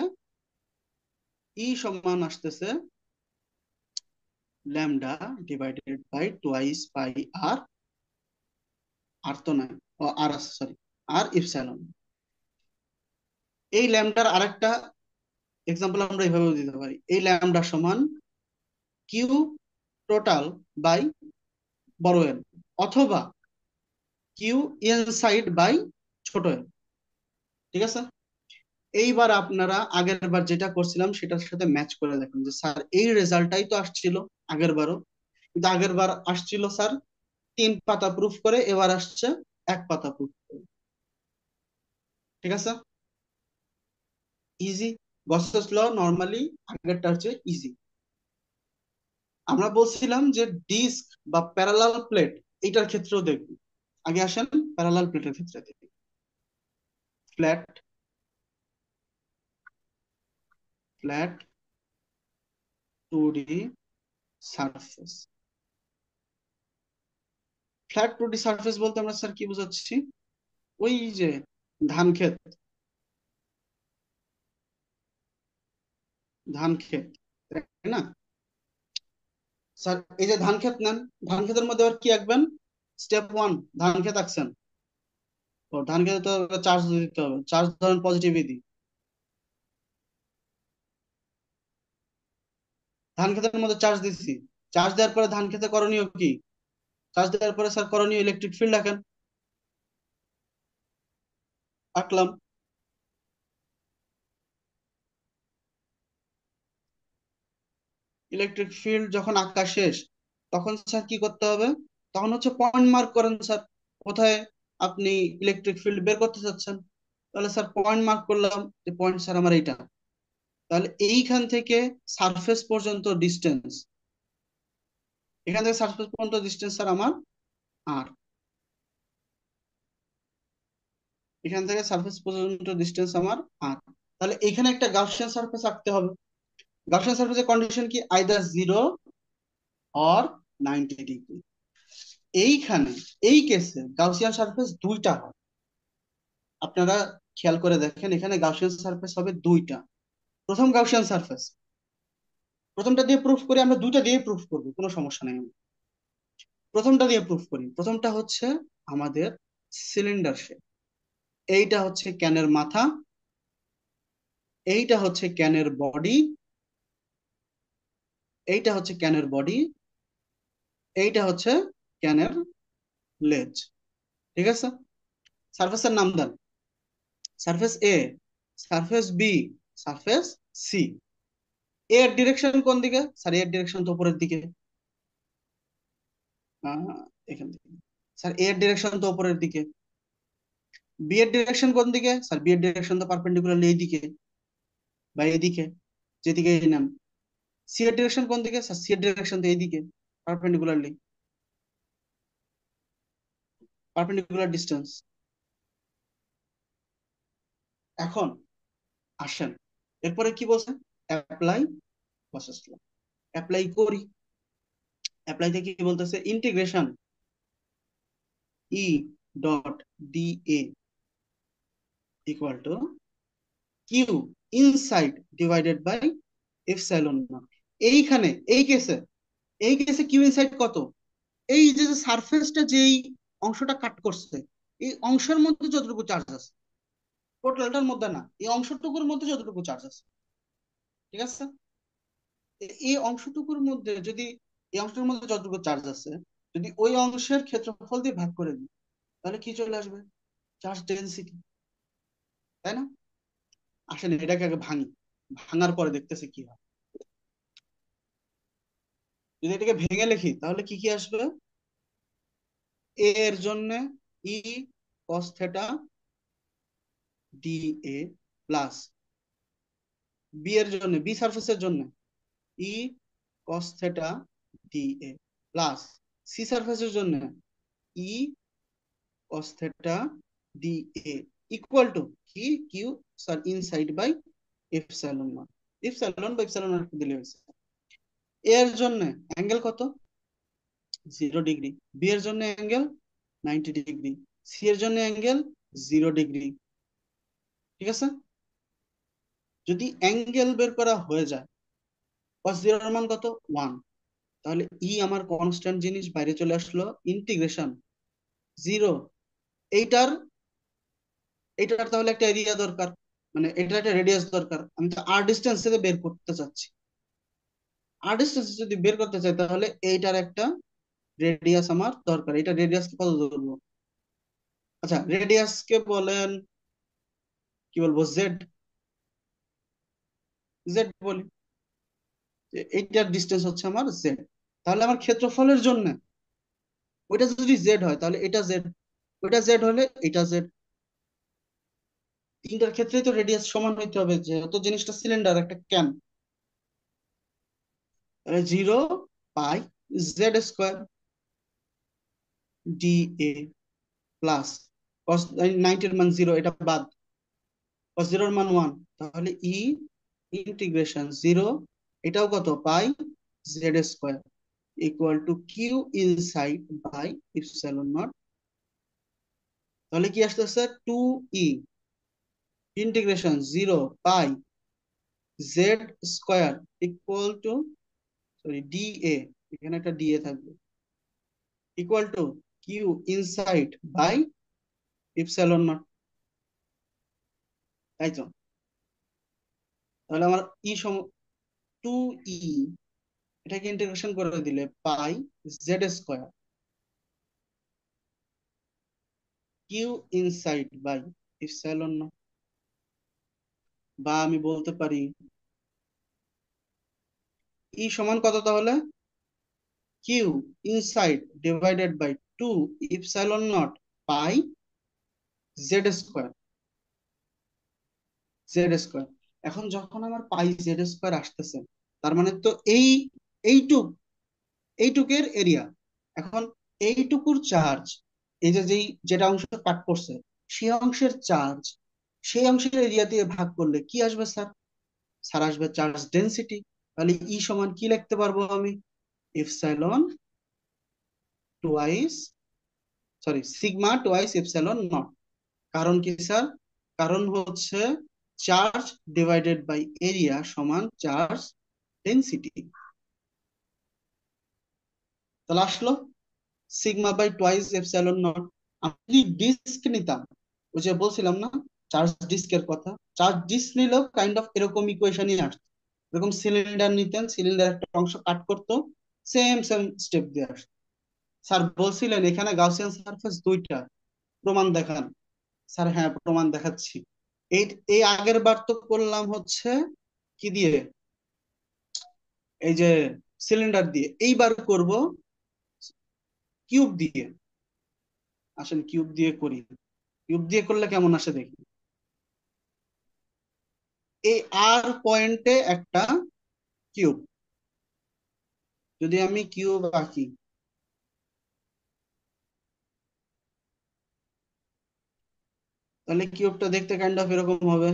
ই সমান আসতেছে lambda divided by twice pi R, R তো নাই, ও আর আছে সরি, আর ইপসাইলন। এই ল্যামডার আরেকটা এক্সাম্পল আমরা এইভাবেও দিতে পারি, এই ল্যামডা সমান কিউ টোটাল বাই বড় এল, অথবা কিউ ইনসাইড বাই ছোট এল। ঠিক আছে, এইবার আপনারা আগের বার যেটা করছিলাম সেটার সাথে ম্যাচ করে দেখুন, যে স্যার এই রেজাল্টটাই তো আসছিল আগের বারও, কিন্তু আগের বার আসছিল স্যার 3 পাতা প্রুফ করে, এবার আসছে 1 পাতা প্রুফ করে। ঠিক আছে, ইজি। গসেস ল নর্মালি আগেরটা হচ্ছে ইজি। আমরা বলছিলাম যে ডিস্ক বা প্যারালাল প্লেট, এইটার ক্ষেত্রেও দেখব। আগে আসেন প্যারালাল প্লেটের ক্ষেত্রে দেখি। Flat, flat 2D surface. Flat 2D surface বলতে আমরা স্যার কি বোঝাচ্ছি, ওই যে ধান ক্ষেত, ধান ক্ষেত, তাই না স্যার? এই যে ধান ক্ষেত নেন, ধান ক্ষেতের মধ্যে আবার কি আঁকবেন, স্টেপ 1 ধান ক্ষেত আঁকছেন, তো ধান খেতে তো চার্জ দিতে হবে, চার্জ ধরেন পজিটিভই দিই। ধান খেতের মধ্যে চার্জ দিচ্ছি, চার্জ দেওয়ার পরে ধান খেতে করণীয় কি? চার্জ দেওয়ার পরে স্যার করণীয় ইলেকট্রিক ফিল্ড রাখেন, আঁকলাম। ইলেকট্রিক ফিল্ড যখন আঁকা শেষ, তখন স্যার কি করতে হবে? তখন হচ্ছে পয়েন্ট মার্ক করেন স্যার, কোথায় আপনি ইলেকট্রিক ফিল্ড বের করতে চাচ্ছেন। তাহলে স্যার পয়েন্ট মার্ক করলাম, যে পয়েন্ট স্যার আমার এইটা। তাহলে এইখান থেকে সারফেস পর্যন্ত ডিস্টেন্স, এখান থেকে সারফেস পর্যন্ত ডিস্টেন্স স্যার আমার আর, এখান থেকে সারফেস পর্যন্ত ডিস্টেন্স আমার আর। তাহলে এখানে একটা গাউসিয়ান সারফেস আঁকতে হবে। গাউসিয়ান সারফেসের কন্ডিশন কি? Either 0 or 90 degree. এইখানে এই কেসে গাউসিয়ান সারফেস দুইটা হয়। আপনারা খেয়াল করে দেখেন, এখানে গাউসিয়ান সারফেস হবে দুইটা। প্রথম গাউসিয়ান সারফেস, প্রথমটা দিয়ে প্রুফ করি, আমরা দুইটা দিয়ে প্রুফ করবো, কোনো সমস্যা নেই। প্রথমটা দিয়ে প্রুফ করি। প্রথমটা হচ্ছে আমাদের সিলিন্ডার শেপ। এইটা হচ্ছে ক্যানের মাথা, এইটা হচ্ছে ক্যানের বডি, এইটা হচ্ছে ক্যানের বডি, এইটা হচ্ছে ক্যানের লেজ। ঠিক আছে? সারফেসের নাম দেন, সারফেস এ, সারফেস বি, সারফেস সি। এর ডিরেকশন কোন দিকে? স্যার এর ডিরেকশন তো উপরের দিকে। আহ, এখান থেকে স্যার এর ডিরেকশন তো উপরের দিকে। বি এর ডিরেকশন কোন দিকে? স্যার বি এর ডিরেকশন তো পারপেন্ডিকুলার এইদিকে বা এদিকে, যেদিকে নেন। সি এর ডিরেকশন কোন দিকে? স্যার সি এর ডিরেকশন তো এইদিকে, পারপেন্ডিকুলারলি, পারপেন্ডিকুলার ডিস্টেন্স। এখন আসেন, এরপরে কি বলছে? Apply process law. অ্যাপ্লাই করি। অ্যাপ্লাই থেকে কি বলতেছে? Integration E dot D A equal to Q inside divided by epsilon naught. এইখানে এই কেসে কিউ ইনসাইড কত? এই যে সারফেসটা যেই অংশটা কাট করছে, এই অংশের মধ্যে যতটুকু চার্জ আছে, টোটালটার মধ্যে না, এই অংশটুকুর মধ্যে যতটুকু চার্জ আছে। ঠিক আছে? এই অংশটুকুর মধ্যে যদি, এই অংশটার মধ্যে যতটুকু চার্জ আছে, যদি ওই অংশের ক্ষেত্রফল দিয়ে ভাগ করে দিই, তাহলে কি চলে আসবে? Charge density. তাই না? আসেন এটাকে আগে ভাঙি, ভাঙার পরে দেখতেছি কি হয়। যদি এটাকে ভেঙে লিখি তাহলে কি কি আসবে? এ এর জন্য E cos theta D A plus, B এর জন্য, বি সারফেসের জন্য E cos theta D A plus, C সারফেসের জন্য E cos theta dA equal to কি? Q sir inside by epsilon naught. Epsilon বা এপসাইলন নট দিলে হয়েছে। এ এর জন্য অ্যাঙ্গেল কত? 0 ডিগ্রি। বি এর জন্য অ্যাঙ্গেল 90 ডিগ্রি। সি এর জন্য অ্যাঙ্গেল 0 ডিগ্রি। ঠিক আছে? যদি অ্যাঙ্গেল বের করা হয়ে যায়, cos 0 এর মান কত? 1। তাহলে ই আমার কনস্ট্যান্ট জিনিস বাইরে চলে আসলো, ইন্টিগ্রেশন 0। এইটার এটার তাহলে একটা এরিয়া দরকার, মানে এটার একটা রেডিয়াস দরকার। আমি তো আর ডিস্টেন্স থেকে বের করতে চাচ্ছি। আর ডিস্টেন্স যদি বের করতে চাই তাহলে এইটার একটা রেডিয়াস আমার দরকার। এটা রেডিয়াস কে কত ধরবো? আচ্ছা রেডিয়াস কে বলেন, কি বলবো, জেড। জেড বলি, যে এইটার ডিস্টেন্স হচ্ছে আমার জেড। তাহলে আমার ক্ষেত্রফলের জন্য ওইটা যদি জেড হয় তাহলে এটা জেড, ওইটা জেড হলে এটা জেড। তিনটার ক্ষেত্রেই তো রেডিয়াস সমান হইতে হবে, যেহেতু জিনিসটা সিলিন্ডার, একটা can. 0 pi z square D A plus cos 90 এর মান 0, এটা বাদ, cos 0 এর মান 1। তাহলে ই ইন্টিগ্রেশন 0, এটাও কত? Pi z square equal to Q inside by epsilon naught. তাহলে কি আসতেছে? 2 E integration 0 pi z square equal to, sorry d A, এখানে একটা ডি এ থাকবে, equal to Q inside by epsilon naught, তাই তো? তাহলে আমার ই সম 2e, এটাকে ইন্টিগ্রেশন করে দিলে pi z square Q inside by epsilon naught. বা আমি বলতে পারি ই সমান কত তাহলে, Q inside divided by 2 epsilon naught pi z square. এখন যখন আমার পাই জেড স্কোয়ার আসতেছে, তার মানে তো এইটুক এইটুকের এরিয়া। এখন এইটুকুর চার্জ, এই যে যেটা অংশ কাট করছে, সেই অংশের চার্জ সেই অংশের এরিয়া দিয়ে ভাগ করলে কি আসবে স্যার? স্যার আসবে চার্জ ডেনসিটি। তাহলে ই সমান কি লিখতে পারবো আমি? Epsilon twice, sorry sigma twice epsilon naught. কারণ কি স্যার? কারণ হচ্ছে চার্জ ডিভাইডেড বাই এরিয়া সমান চার্জ ডেনসিটি। তাহলে আসলো sigma by twice epsilon naught. আমি যদি ডিস্ক নিতাম, ওই যে বলছিলাম না চার্জ ডিস্কের কথা, চার্জ ডিস্ক নিলেও কাইন্ড অফ এরকম ইকুয়েশনই আসতো। এরকম সিলিন্ডার নিতেন, সিলিন্ডার একটা অংশ কাট করতো, সেম সেম স্টেপ দিয়ে আসতো। স্যার বলছিলেন এখানে গাউসিয়ান সারফেস দুইটা, প্রমাণ দেখান। স্যার হ্যাঁ প্রমাণ দেখাচ্ছি। এই এই আগের বার তো করলাম হচ্ছে কি দিয়ে, এই যে সিলিন্ডার দিয়ে, এইবার করব কিউব দিয়ে। আসেন কিউব দিয়ে করি। কিউব দিয়ে করলে কেমন আসে দেখি। এই আর পয়েন্টে একটা কিউব, যদি আমি কিউব আঁকি, তাহলে কিউবটা দেখতে কাইন্ড অফ এরকম হবে।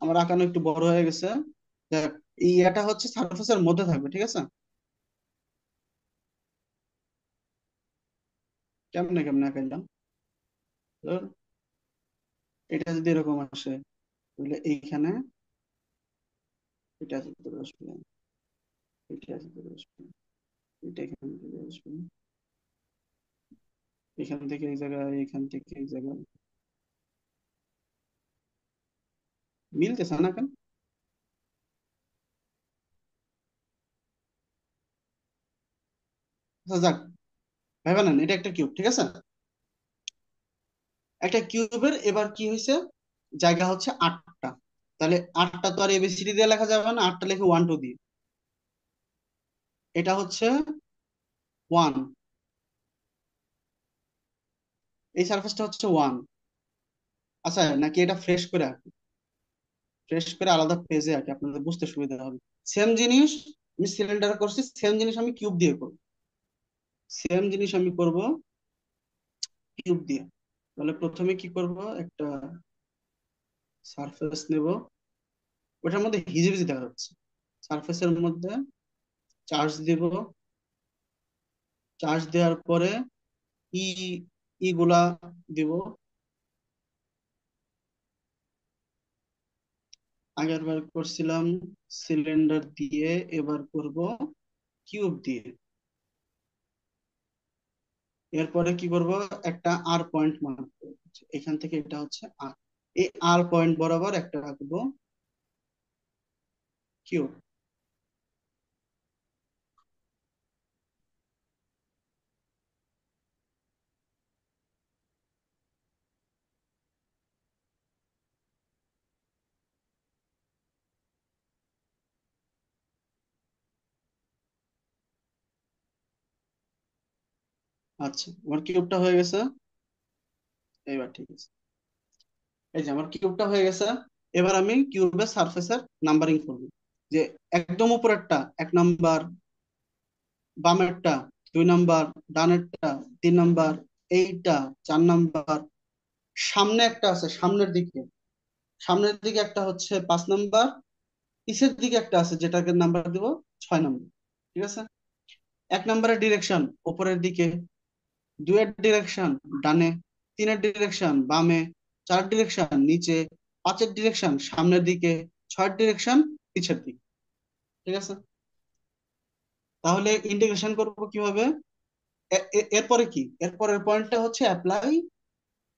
আমার আঁকানো একটু বড় হয়ে গেছে। দেখ, এই এটা হচ্ছে সারফেসের মধ্যে থাকবে, ঠিক আছে? কেমনে কেমনে আঁকাইলাম, ধর, এটা যদি এরকম আসে, তাহলে এইখানে এটা চলে আসবে, এটা চলে আসবে, এটা এখানে চলে আসবে, এখান থেকে এই জায়গায়, এখান থেকে এই জায়গায়। মিলতেছে না কেন? আচ্ছা যাক, ভাইবা নেন, এটা একটা কিউব, ঠিক আছে? একটা কিউবের এবার কি হয়েছে, জায়গা হচ্ছে 8টা। তাহলে 8টা তো আর এবিসিডি দিয়ে লেখা যাবে না, 8টা লেখে 1 2 দিয়ে। এটা হচ্ছে 1, এই সারফেসটা হচ্ছে 1। আচ্ছা নাকি এটা ফ্রেশ করে আঁকি, ফ্রেশ করে আলাদা পেজে আঁকি, আপনাদের বুঝতে সুবিধা হবে। সেম জিনিস আমি সিলিন্ডার করছি, সেম জিনিস আমি কিউব দিয়ে করব, সেম জিনিস আমি করব কিউব দিয়ে। তাহলে প্রথমে কি করব, একটা সারফেস নেব, ওটার মধ্যে হিজিবিজি দেখা যাচ্ছে, সারফেসের মধ্যে চার্জ দিব, চার্জ দেওয়ার পরে ই ই গুলা দিব। আগের বার করছিলাম সিলিন্ডার দিয়ে, এবার করব কিউব দিয়ে। এরপরে কি করব, একটা আর পয়েন্ট মার্ক করব, এখান থেকে এটা হচ্ছে আর, এই আর পয়েন্ট বরাবর একটা রাখবো কিউব। আচ্ছা আমার কিউবটা হয়ে গেছে, এবার ঠিক আছে। এই যে আমার কিউবটা হয়ে গেছে। এবার আমি কিউবের সারফেসের নাম্বারিং করব, যে একদম উপরেরটা 1 নাম্বার, বামেরটা 2 নাম্বার, ডানেরটা 3 নাম্বার, এইটা 4 নাম্বার, সামনে একটা আছে সামনের দিকে, সামনের দিকে একটা হচ্ছে 5 নাম্বার, পিছের দিকে একটা আছে যেটাকে নাম্বার দিব 6 নাম্বার, ঠিক আছে? 1 নাম্বারের ডিরেকশন উপরের দিকে, 2-এর ডিরেকশন ডানে, 3-এর ডিরেকশন বামে, 4 ডিরেকশন নিচে, 5-এর ডিরেকশন সামনের দিকে, 6-এর ডিরেকশন পিছের দিকে, ঠিক আছে? তাহলে ইন্টিগ্রেশন করব কিভাবে, এরপরে কি, এরপরের পয়েন্টটা হচ্ছে অ্যাপ্লাই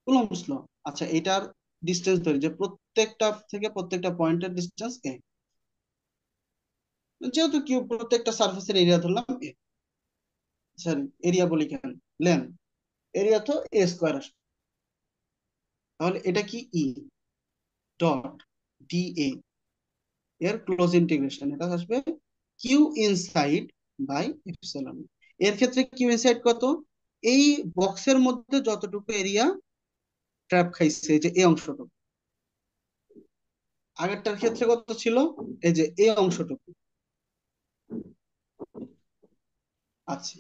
কুলম্বস ল। আচ্ছা, এটার ডিস্টেন্স ধরি যে প্রত্যেকটা থেকে প্রত্যেকটা পয়েন্টের ডিস্টেন্স এ, যেহেতু কিউ প্রত্যেকটা সার্ফেসের এরিয়া ধরলাম এ, সরি এরিয়া বলি কেন, লেন, এরিয়া তো এ স্কোয়ার আসবে। তাহলে এটা কি ই ডট ডি এ এর ক্লোজ ইন্টিগ্রেশন, এটা আসবে কিউ ইনসাইড বাই এপসিলন। এর ক্ষেত্রে কিউ ইনসাইড কত, এই বক্সের মধ্যে যতটুকু এরিয়া ট্র্যাপ খাইছে, এই যে এই অংশটুকু, আগেরটার ক্ষেত্রে কত ছিল, এই যে এই অংশটুকু। আচ্ছা,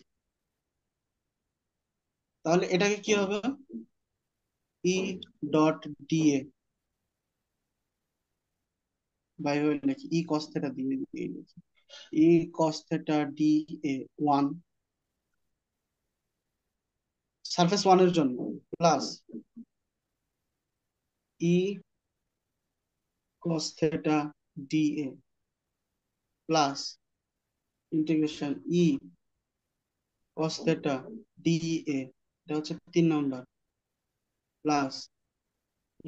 তাহলে এটাকে কি হবে, E dot D A by হয়ে লিখি ই কস থেটা দিয়ে দিয়ে লিখি E cos theta D A one, surface one এর জন্য, plus E cos theta D A plus integration E cos theta D A, এটা হচ্ছে 3 নম্বর, প্লাস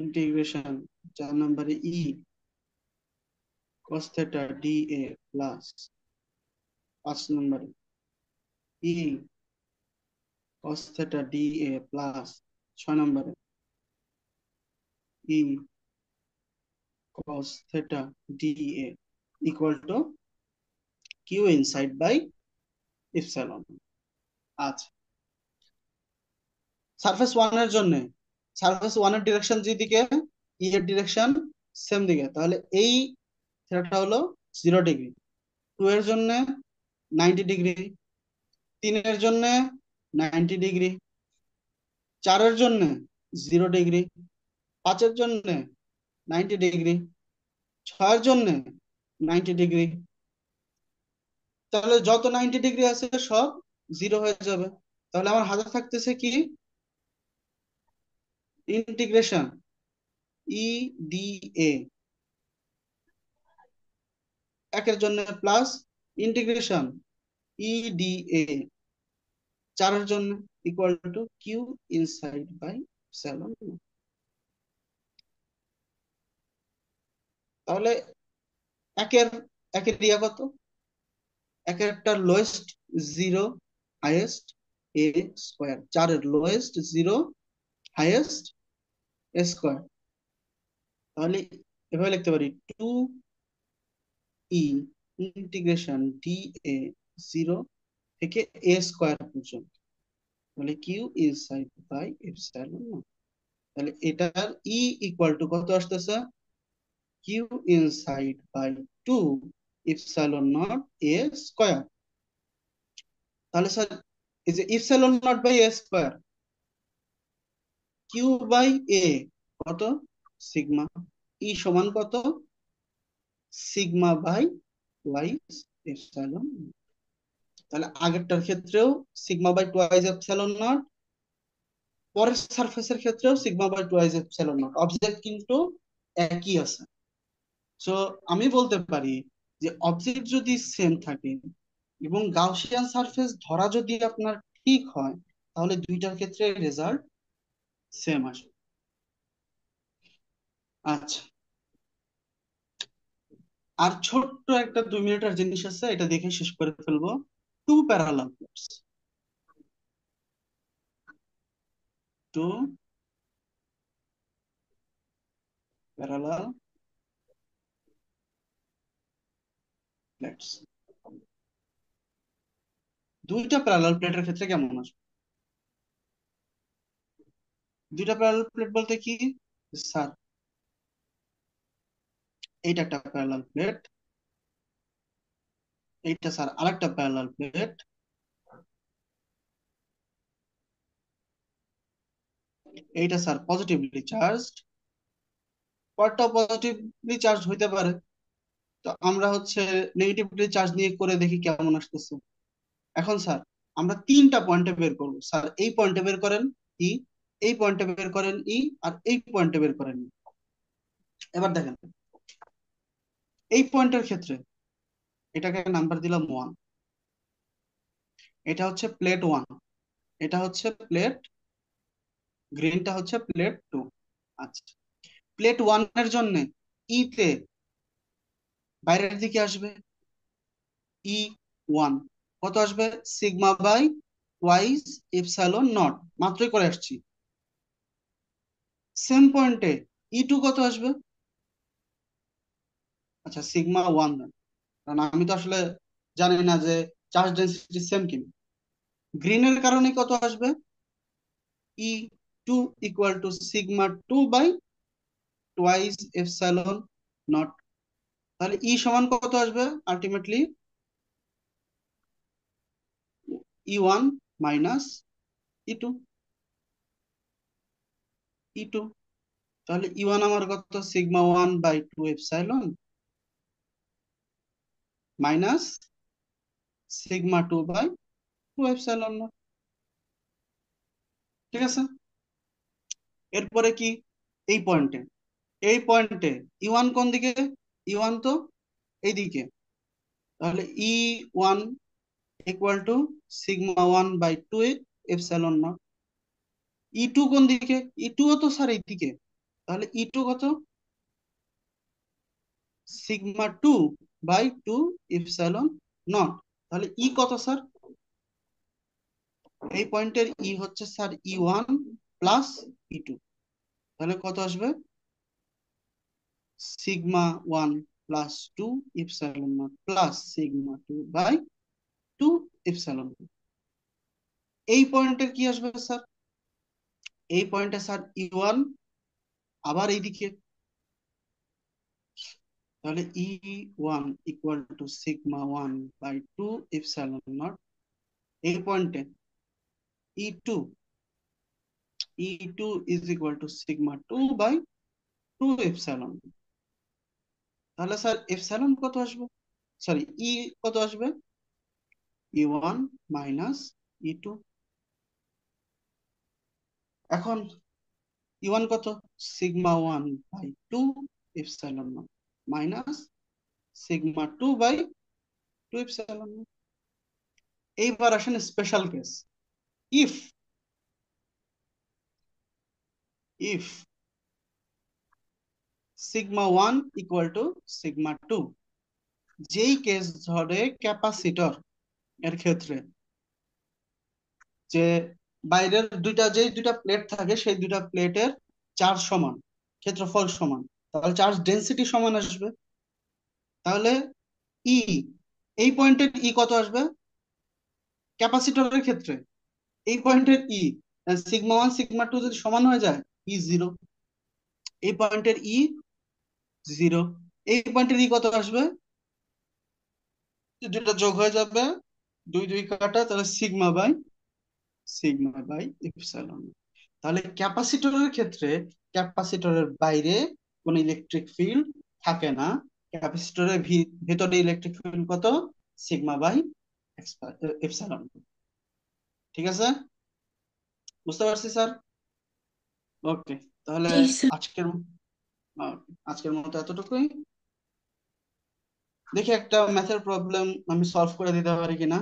ইন্টিগ্রেশন 4 নম্বরে E cos theta D A plus 5 নম্বরে E cos theta D A plus 6 নম্বরে E cos theta dA equal to q inside by epsilon। আচ্ছা, সারফেস ওয়ান এর জন্য, সারফেস ওয়ান এর ডিরেকশন যেদিকে, ই এর ডিরেকশন সেম দিকে, তাহলে এই থিটাটা হলো 0 ডিগ্রি। টু এর জন্য 90 ডিগ্রি, 3 এর জন্য 90 ডিগ্রি, 4 এর জন্য 0 ডিগ্রি, 5 এর জন্য 90 ডিগ্রি, 6 এর জন্য 90 ডিগ্রি। তাহলে যত 90 ডিগ্রি আছে সব জিরো হয়ে যাবে। তাহলে আমার হাতে থাকতেছে কি, ইন্টিগ্রেশন ই ডি এ একের জন্য plus integration E D A চারের জন্য equal to Q inside by seven. তাহলে একের একের রিয়া কত, একেরটার lowest zero, highest A square, চারের lowest zero, highest A square. তাহলে এভাবে লিখতে পারি two E integration D A 0 থেকে এ স্কোয়ার পর্যন্ত, তাহলে Q inside by epsilon not. তাহলে এটার ই ইকুয়াল টু কত আসতেছে, Q inside by 2 epsilon not A square. তাহলে স্যার এই যে epsilon naught by A square, q by A কত, সিগমা, ই সমান কত, সিগমা বাই টুয়াইস এপসাইলন। তাহলে আগেরটার ক্ষেত্রেও sigma by twice epsilon not, পরের সারফেসের ক্ষেত্রেও sigma by twice epsilon not, object কিন্তু একই আছে। সো আমি বলতে পারি যে অবজেক্ট যদি সেম থাকে এবং গাউসিয়ান সারফেস ধরা যদি আপনার ঠিক হয়, তাহলে দুইটার ক্ষেত্রে রেজাল্ট সেম আসবে। আচ্ছা, আর ছোট্ট একটা 2 মিনিটের জিনিস আছে, এটা দেখে শেষ করে ফেলবো। Two parallel plates, two parallel plates, দুইটা প্যারালাল প্লেটের ক্ষেত্রে কেমন আসবে। দুইটা প্যারালাল প্লেট বলতে কি স্যার, এইটা একটা প্যারালাল প্লেট, এইটা স্যার আরেকটা প্যারালাল প্লেট, এইটা স্যার পজিটিভলি চার্জড, পরটা পজিটিভলি চার্জ হইতে পারে। তো আমরা হচ্ছে নেগেটিভলি চার্জ নিয়ে করে দেখি কেমন আসতেছে। এখন স্যার আমরা 3টা পয়েন্টে বের করবো, স্যার এই পয়েন্টে বের করেন ই, এই পয়েন্টে বের করেন ই, আর এই পয়েন্টে বের করেন ই। এবার দেখেন এই পয়েন্টের ক্ষেত্রে এটাকে নাম্বার দিলাম ওয়ান, এটা হচ্ছে প্লেট ওয়ান। এটা হচ্ছে প্লেট, গ্রিনটা হচ্ছে প্লেট টু। আচ্ছা, প্লেট ওয়ান এর জন্য ই তে বাইরের দিকে আসবে ই ওয়ান, কত আসবে? Sigma by wise epsilon not, মাত্রই করে আসছি। সেম পয়েন্টে ই টু কত আসবে? আচ্ছা সিগমা ওয়ান, কারণ আমি তো আসলে জানি না যে চার্জ ডেনসিটি সেম কিনা। গ্রিনের কারণে কত আসবে? E two equal to sigma two by twice epsilon not. তাহলে ই সমান কত আসবে ultimately? E one minus E two, E two. তাহলে ই ওয়ান আমার কত? Sigma one by two epsilon minus sigma two by two epsilon naught. ঠিক আছে, এরপরে কি? এই পয়েন্টে, এই পয়েন্টে ই ওয়ান কোন দিকে? ই ওয়ান তো এইদিকে। তাহলে E one equal to sigma one by two epsilon not. E two কোন দিকে? ই টু তো স্যার এইদিকে। তাহলে ই টু কত? Sigma two by two epsilon not. তাহলে ই কত স্যার? এই পয়েন্টের ই হচ্ছে sir E one plus E two. তাহলে কত আসবে? Sigma one plus two epsilon not plus sigma two by two epsilon. এই পয়েন্টের কি আসবে স্যার? এই পয়েন্টে স্যার ই ওয়ান আবার এইদিকে। তাহলে E one equal to sigma one by two epsilon naught. এই পয়েন্টে E two, E two is equal to sigma two by two epsilon. তাহলে স্যার এপসাইলন কত আসবে? সরি, ই কত আসবে? E one minus E two. এখন ই ওয়ান কত? Sigma one by two epsilon naught minus sigma two by two epsilon naught. এইবার আসেন special case. If, if sigma one equal to sigma two, যেই কেস ধরে ক্যাপাসিটর এর ক্ষেত্রে যে বাইরের দুইটা, যেই দুইটা প্লেট থাকে সেই দুইটা প্লেটের চার্জ সমান, ক্ষেত্রফল সমান, তাহলে চার্জ ডেনসিটি সমান আসবে। তাহলে ই, এই পয়েন্টের ই কত আসবে ক্যাপাসিটরের ক্ষেত্রে? এই পয়েন্টের ই, সিগমা ওয়ান সিগমা টু যদি সমান হয়ে যায়, ই জিরো। এই পয়েন্টের ই জিরো। এই পয়েন্টের ই কত আসবে? দুটো যোগ হয়ে যাবে, দুই দুই কাটা, তাহলে সিগমা বাই এপসাইলন। তাহলে ক্যাপাসিটরের ক্ষেত্রে ক্যাপাসিটরের বাইরে কোনো ইলেকট্রিক ফিল্ড থাকে না। ক্যাপাসিটরের ভেতরে ইলেকট্রিক ফিল্ড কত? Sigma by epsilon. ঠিক আছে, বুঝতে পারছি স্যার? ওকে, তাহলে জি স্যার। আজকের আজকের মতো এতটুকুই। দেখি একটা ম্যাথের প্রবলেম আমি সলভ করে দিতে পারি কিনা।